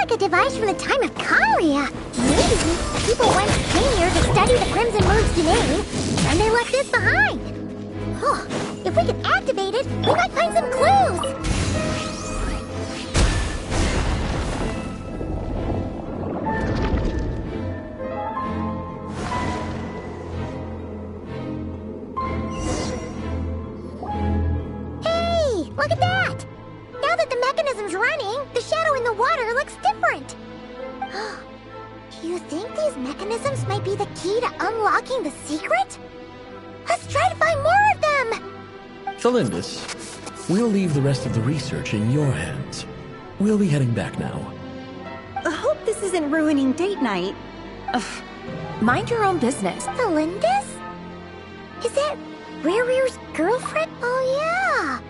S16: A device from the time of Karia. Maybe people once came here to study the Crimson Moon's domain, and they left this behind. Oh, if we could activate it, we might find some clues. Hey, look at that! Now that the mechanism's running, the shadow in the water looks different. Do you think these mechanisms might be the key to unlocking the secret? Let's try to find more of them!
S20: Felindus, we'll leave the rest of the research in your hands. We'll be heading back now.
S21: I hope this isn't ruining date night.
S2: Ugh. Mind your own business.
S16: Felindus? Is that Rear's girlfriend? Oh, yeah.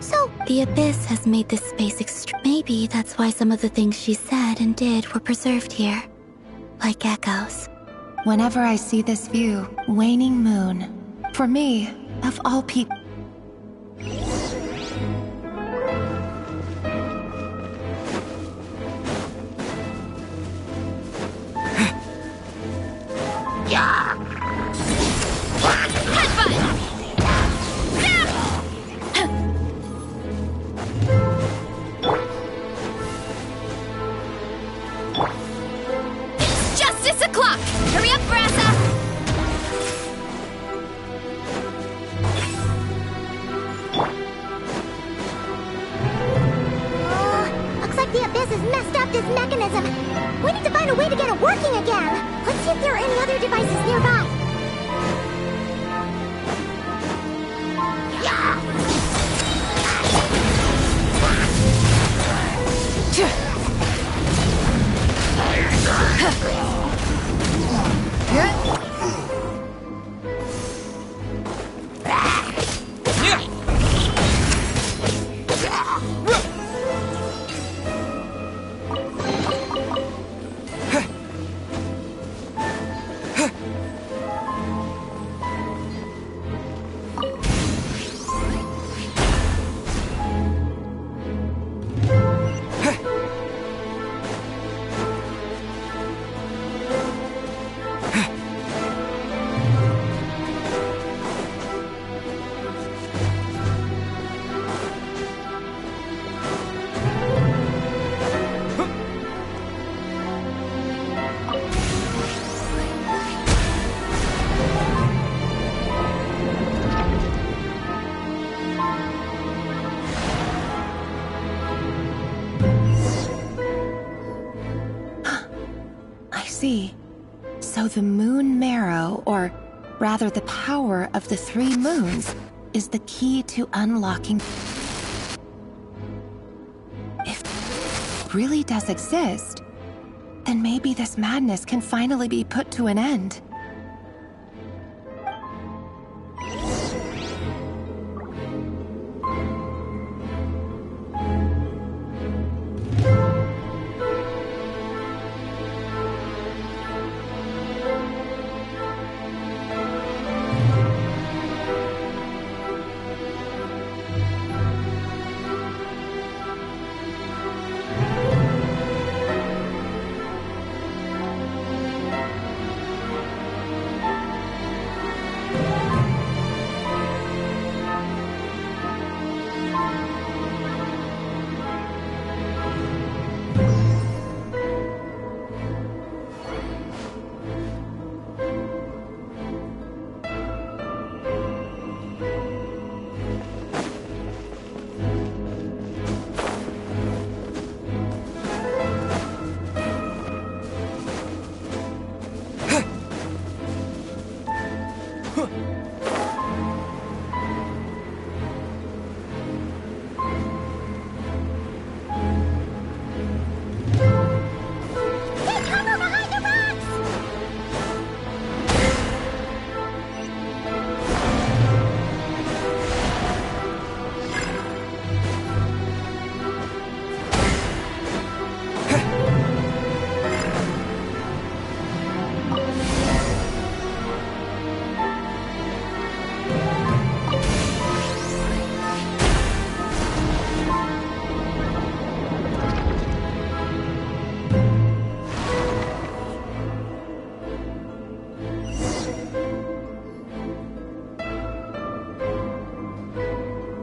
S16: So...
S14: The Abyss has made this space Maybe that's why some of the things she said and did were preserved here. Like echoes.
S2: Whenever I see this view, waning moon. For me, of all people...
S16: We need to find a way to get it working again. Let's see if there are any other devices nearby.
S2: see. So the moon marrow, or rather the power of the 3 moons, is the key to unlocking... If it really does exist, then maybe this madness can finally be put to an end.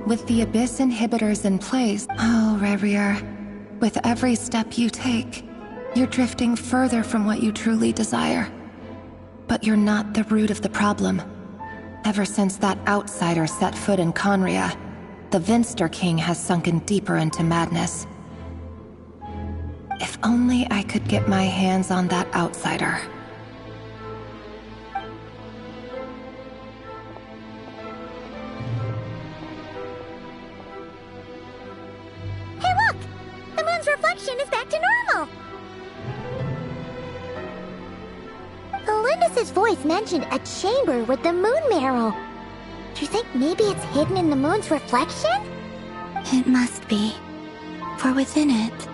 S2: With the Abyss inhibitors in place, oh, Revier, with every step you take, you're drifting further from what you truly desire. But you're not the root of the problem. Ever since that outsider set foot in Conria, the Vinster King has sunken deeper into madness. If only I could get my hands on that outsider.
S16: Reflection is back to normal. Olympus's voice mentioned a chamber with the moon marrow. Do you think maybe it's hidden in the moon's reflection?
S14: It must be. For within it,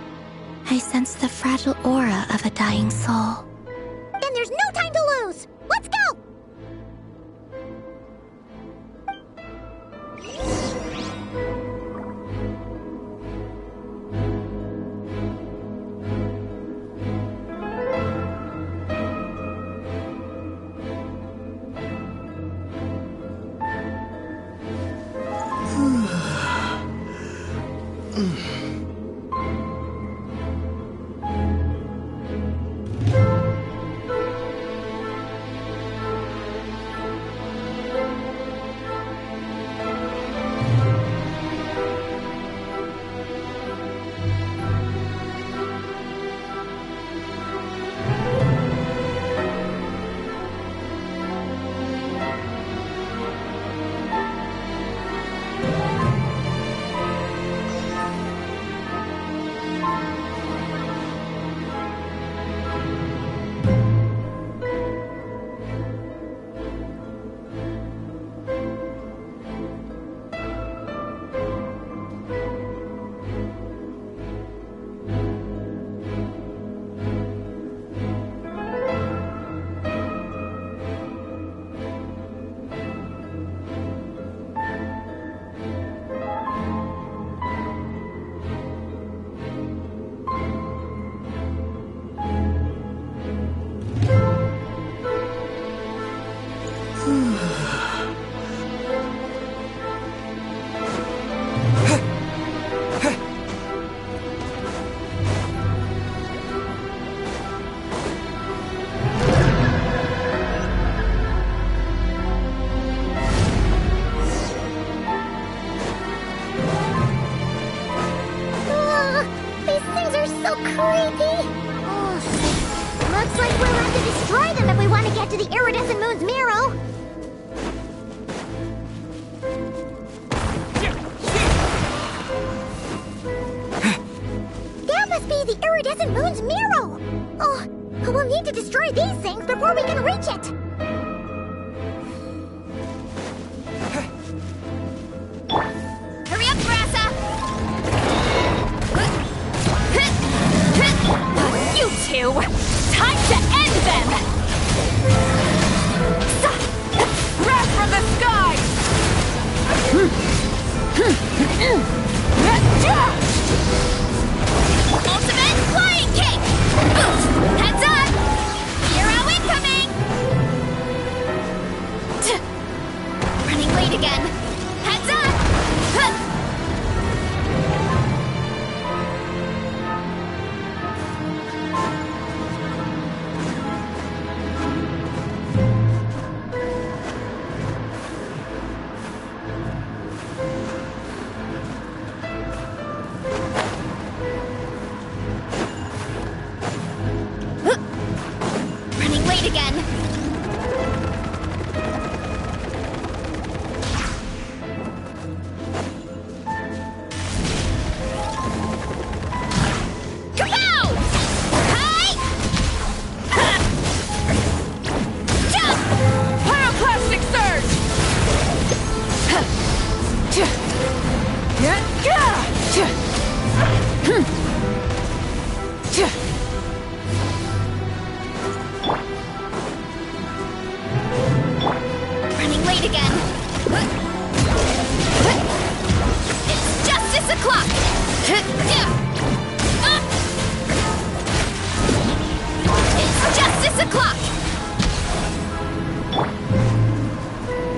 S14: I sense the fragile aura of a dying soul.
S16: Then there's no time to lose! Let's go! iridescent moon's Miro! Oh, we'll need to destroy these things before we can reach it!
S11: Hurry up, Grassa! You two! Time to end them! Wrath from the sky! Ultimate flying kick! Heads up! Hero incoming! Running late again. Heads up! Running late again. Kapow! Hi! Jump! Pyroclastic surge! Running late again. It's justice o'clock! It's justice o'clock!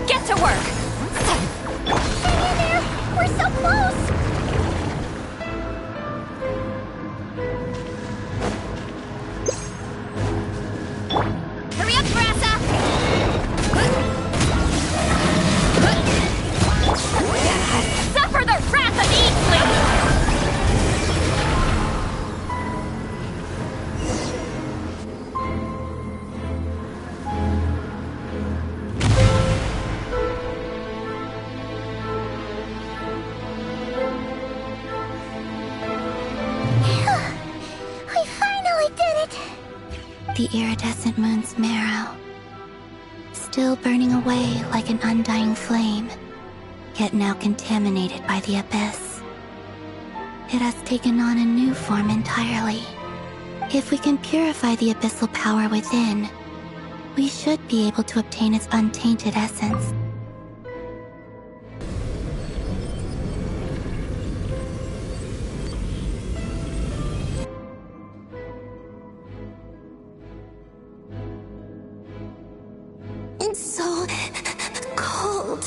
S11: Get to work!
S16: Hang in there! We're so close!
S11: Hurry up, Grassa! Suffer the wrath of Eastling!
S16: We finally did it!
S14: The iridescent moon's marrow, still burning away like an undying flame, yet now contaminated by the abyss. It has taken on a new form entirely. If we can purify the abyssal power within, we should be able to obtain its untainted essence. It's so cold.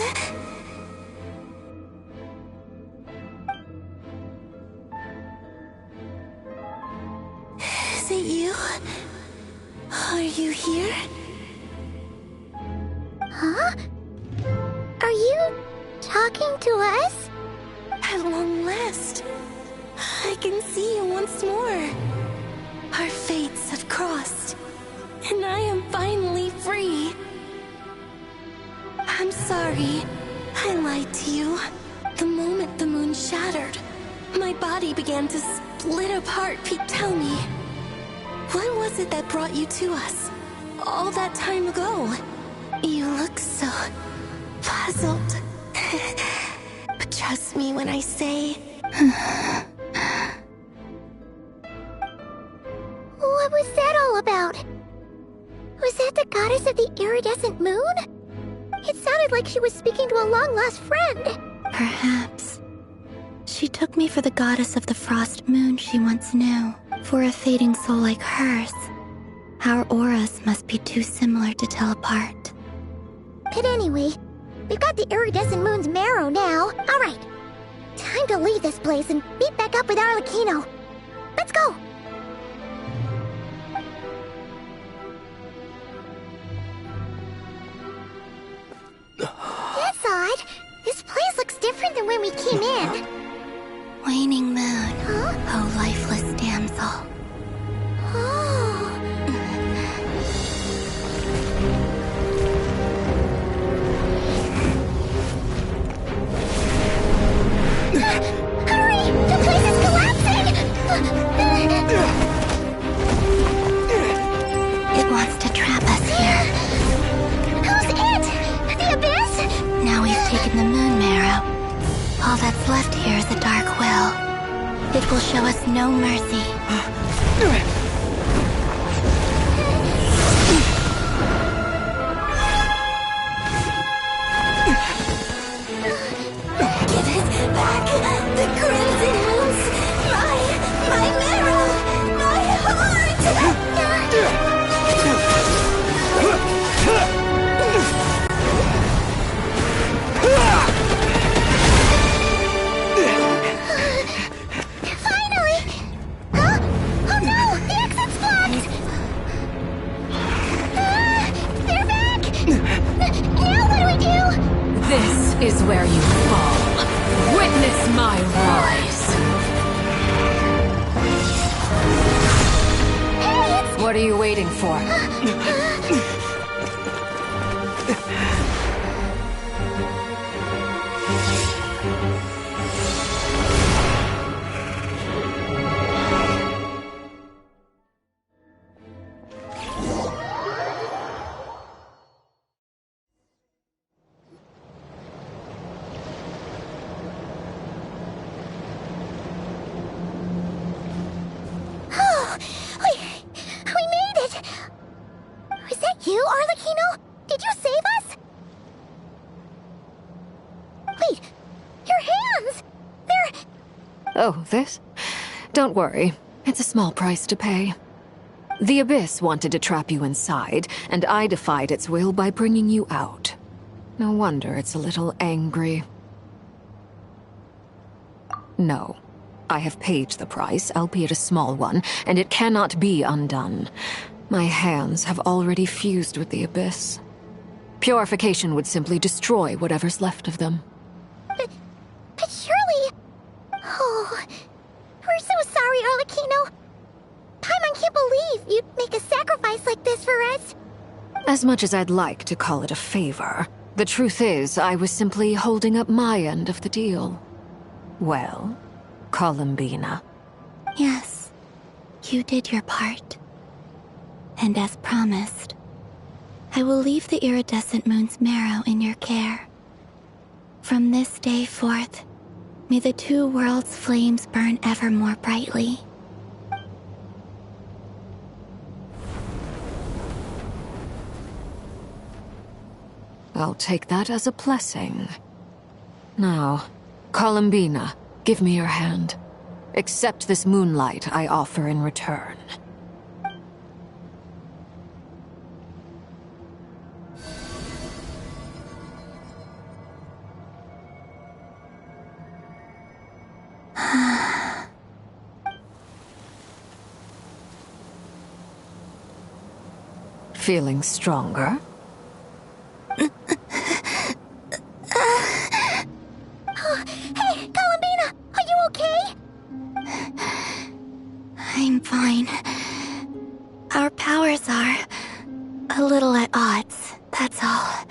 S14: Is it you? Are you here?
S16: Huh? Are you talking to us?
S14: At long last, I can see you once more. Our fates have crossed, and I am finally free. I'm sorry. I lied to you. The moment the moon shattered, my body began to split apart. Pete, tell me, what was it that brought you to us all that time ago? You look so puzzled. But trust me when I say...
S16: What was that all about? Was that the goddess of the iridescent moon? It sounded like she was speaking to a long-lost friend.
S14: Perhaps. She took me for the goddess of the frost moon she once knew. For a fading soul like hers, our auras must be too similar to tell apart.
S16: But anyway, we've got the iridescent moon's marrow now. Alright, time to leave this place and meet back up with Arlecchino. Let's go! That's odd. This place looks different than when we came in.
S14: Waning moon.
S16: Huh?
S14: Oh, lifeless damsel.
S16: Oh. Hurry! The place is collapsing!
S14: taken the moon marrow, all that's left here is a dark will. It will show us no mercy.
S19: Give it back! The Crimson House! My marrow! My heart!
S16: Finally! Huh? Oh no! The exit's blocked! They're back! Now what do we do?
S10: This is where you fall. Witness my rise. What are you waiting for?
S16: Oh, we made it! Is that you, Arlecchino? Did you save us? Wait, your hands! They're...
S10: Oh, this? Don't worry. It's a small price to pay. The Abyss wanted to trap you inside, and I defied its will by bringing you out. No wonder it's a little angry. No. I have paid the price, albeit a small one, and it cannot be undone. My hands have already fused with the Abyss. Purification would simply destroy whatever's left of them.
S16: But surely... Oh, we're so sorry, Arlecchino. Paimon can't believe you'd make a sacrifice like this for us.
S10: As much as I'd like to call it a favor, the truth is I was simply holding up my end of the deal. Well, Columbina.
S14: Yes, you did your part. And as promised, I will leave the iridescent moon's marrow in your care. From this day forth, may the two worlds' flames burn ever more brightly.
S10: I'll take that as a blessing. Now, Columbina, give me your hand. Accept this moonlight I offer in return. Feeling stronger?
S16: Hey, Columbina, are you okay?
S14: I'm fine. Our powers are a little at odds, that's all.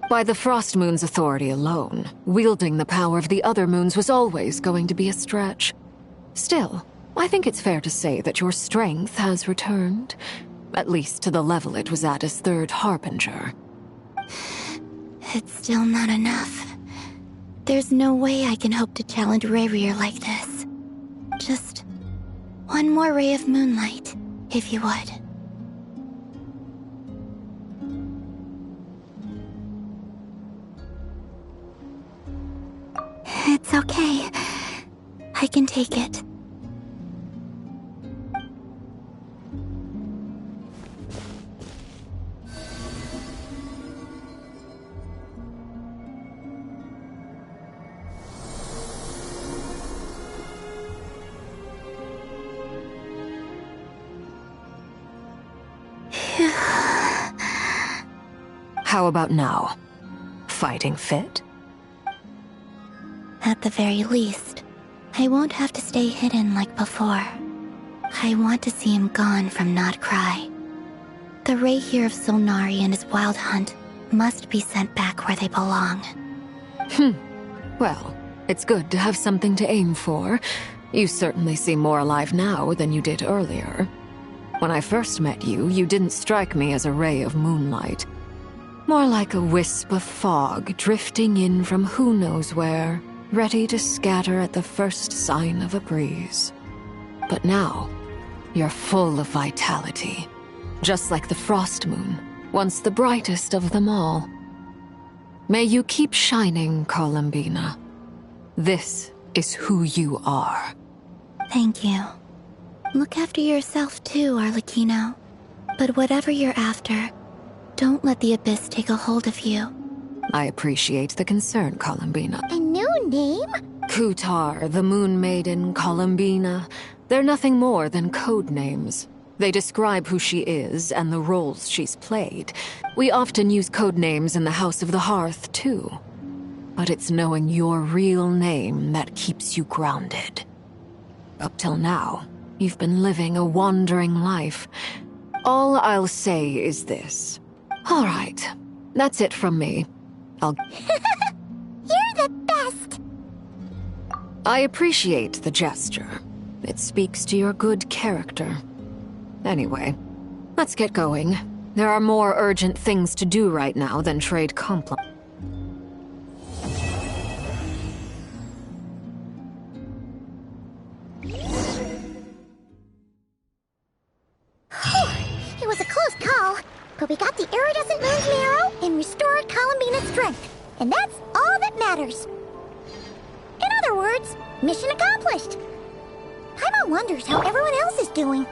S10: By the Frost Moon's authority alone, wielding the power of the other moons was always going to be a stretch. Still, I think it's fair to say that your strength has returned. At least to the level it was at as Third Harbinger.
S14: It's still not enough. There's no way I can hope to challenge Rayrir like this. Just one more ray of moonlight, if you would. It's okay. I can take it.
S10: How about now? Fighting fit?
S14: At the very least, I won't have to stay hidden like before. I want to see him gone from Not Cry. The Rayhir of Solnari and his wild hunt must be sent back where they belong.
S10: Well, it's good to have something to aim for. You certainly seem more alive now than you did earlier. When I first met you, you didn't strike me as a ray of moonlight. More like a wisp of fog drifting in from who knows where, ready to scatter at the first sign of a breeze. But now, you're full of vitality. Just like the frost moon, once the brightest of them all. May you keep shining, Columbina. This is who you are.
S14: Thank you. Look after yourself too, Arlecchino. But whatever you're after, don't let the Abyss take a hold of you.
S10: I appreciate the concern, Columbina.
S16: A new name?
S10: Kutar, the Moon Maiden, Columbina. They're nothing more than code names. They describe who she is and the roles she's played. We often use code names in the House of the Hearth, too. But it's knowing your real name that keeps you grounded. Up till now, you've been living a wandering life. All I'll say is this. All right, that's it from me.
S16: You're the best!
S10: I appreciate the gesture. It speaks to your good character. Anyway, let's get going. There are more urgent things to do right now than trade compliments.
S16: It was a close call, but we got the iridescent moon's marrow and restored Columbina's strength. And that's all that matters. In other words, mission accomplished. Paimon wonders how everyone else is doing.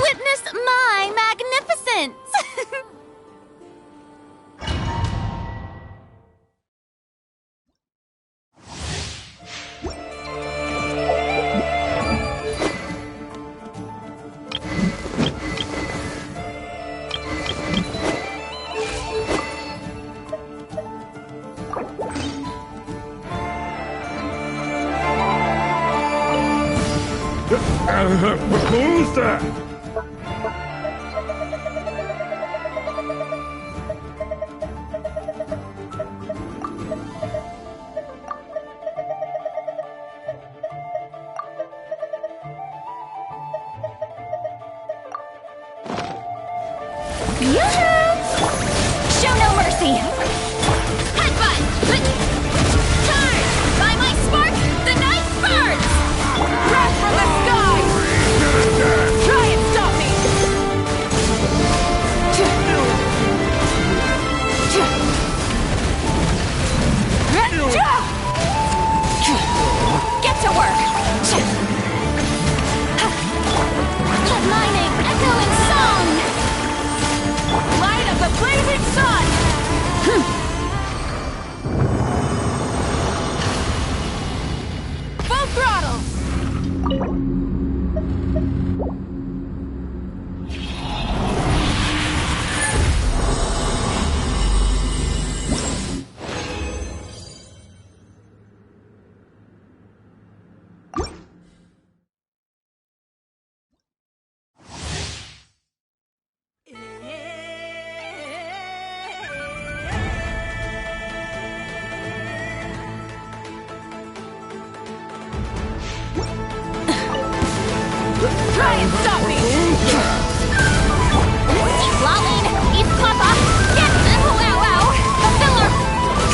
S16: Witness my magnificence!
S4: Who's that?
S11: Show no mercy! Headbutt! Turn! By my spark, the night burns! Crash from the sky! Try and stop me! Get to work! Let my name echo in song! Light of the blazing sun! Full throttle! Try and stop me! Lolling, East Papa! Get wow wow! The filler!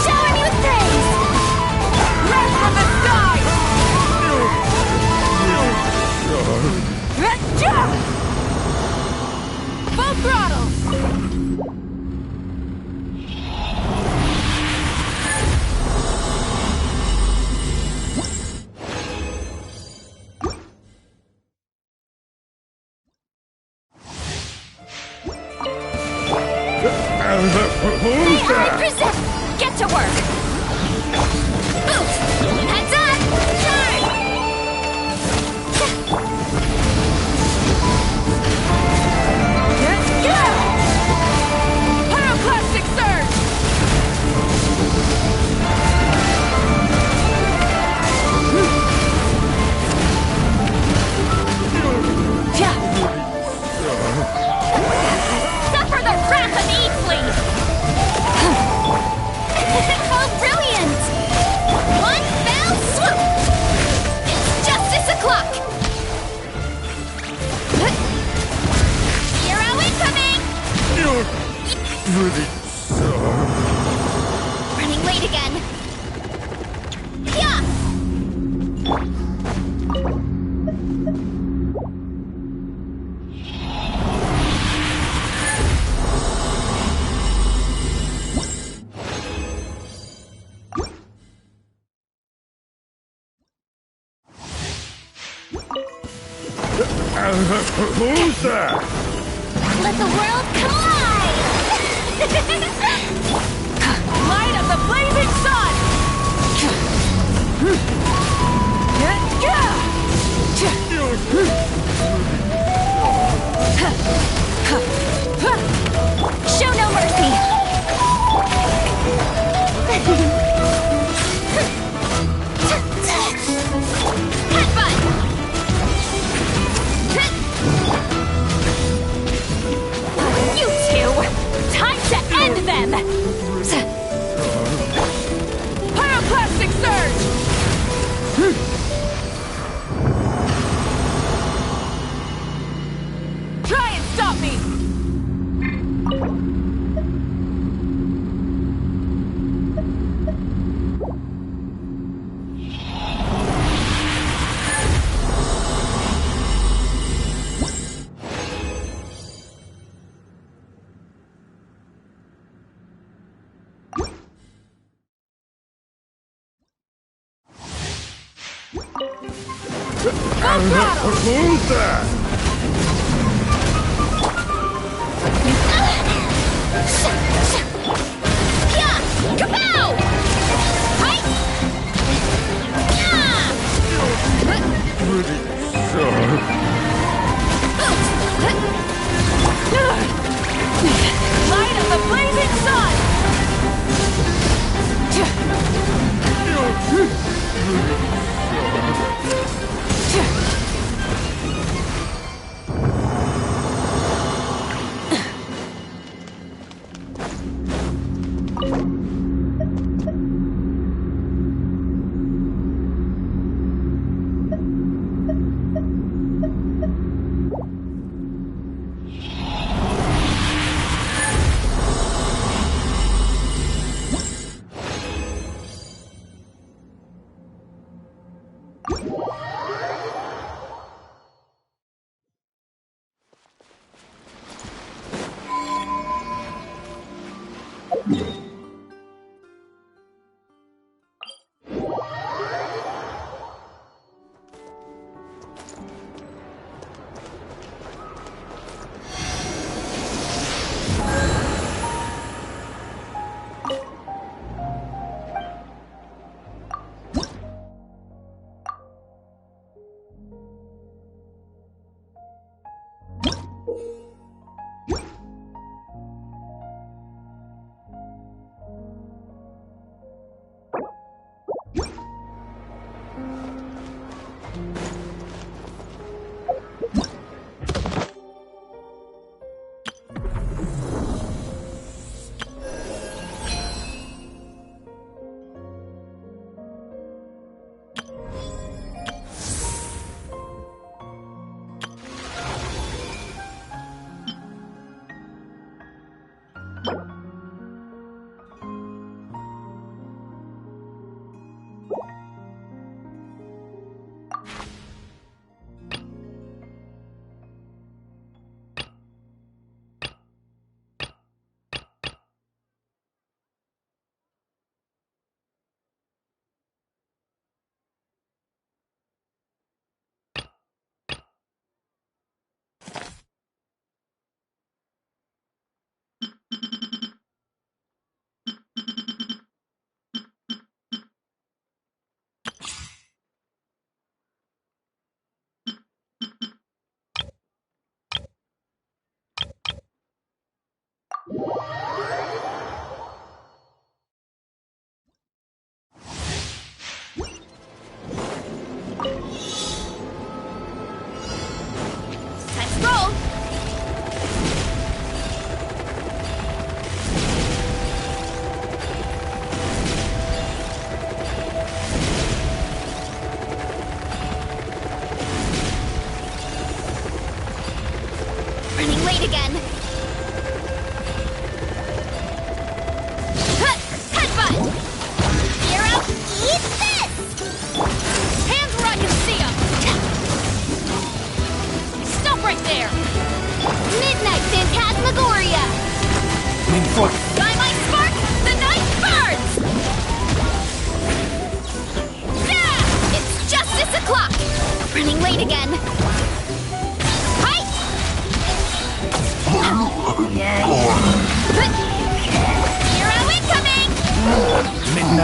S11: Shower me with praise! Crash from the sky! Full throttle!
S4: Who's that?
S11: Present! Get to work! Boot! Heads up! Turn! Let's go! Pyroclastic surge!
S4: Who's that?
S16: Let the world collide!
S19: Light of the blazing sun!
S16: Show no mercy! Headbutt! You two! Time to end them!
S19: Pyroclastic surge! Try and stop me!
S4: Who's that?
S16: Kapow! Hi!
S4: Pretty sharp.
S19: Light of the blazing sun!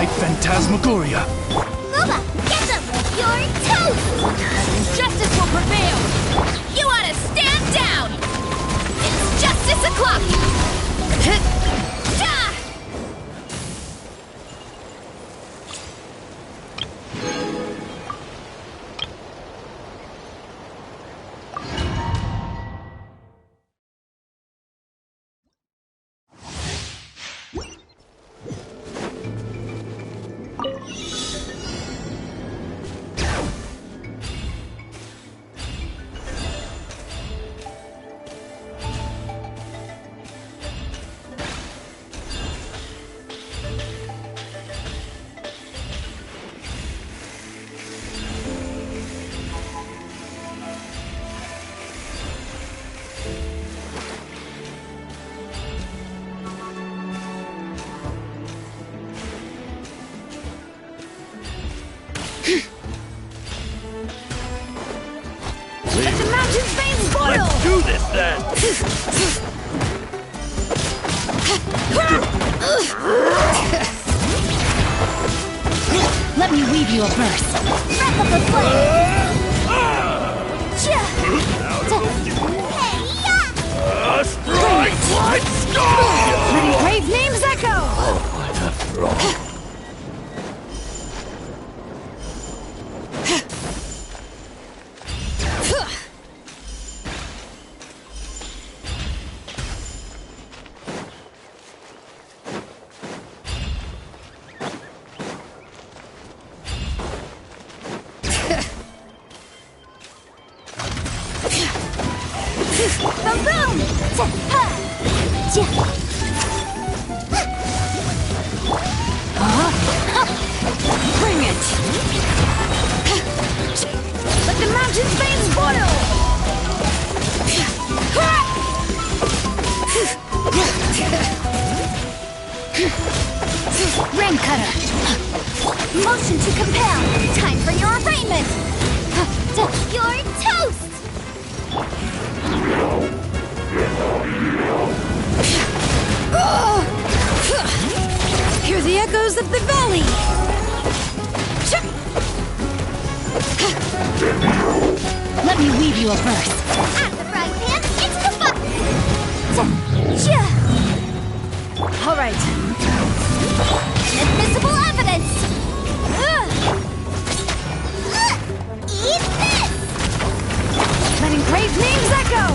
S4: Night Phantasmagoria.
S16: Lula, get them! You're toast!
S19: Justice will prevail! You ought to stand down! It's justice o'clock! Let the mountain's veins boil!
S4: Let's do this then!
S19: Let me weave you a verse.
S16: Breath of the flame!
S4: Strike like stone!
S19: Let engraved names echo!
S4: After all.
S19: Bring it! Let the mountain's veins boil!
S16: Rain cutter! Motion to compel! Time for your arraignment! You're toast!
S19: Hear the echoes of the valley! Let me weave you a verse.
S16: At the frying pan, it's the
S19: All right.
S16: Inadmissible evidence! Eat this!
S19: Let engraved names echo!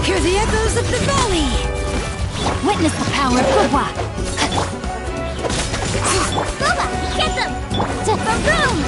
S19: Hear the echoes of the valley! Witness the power of Gugwa!
S16: Bubba, get them! To the room!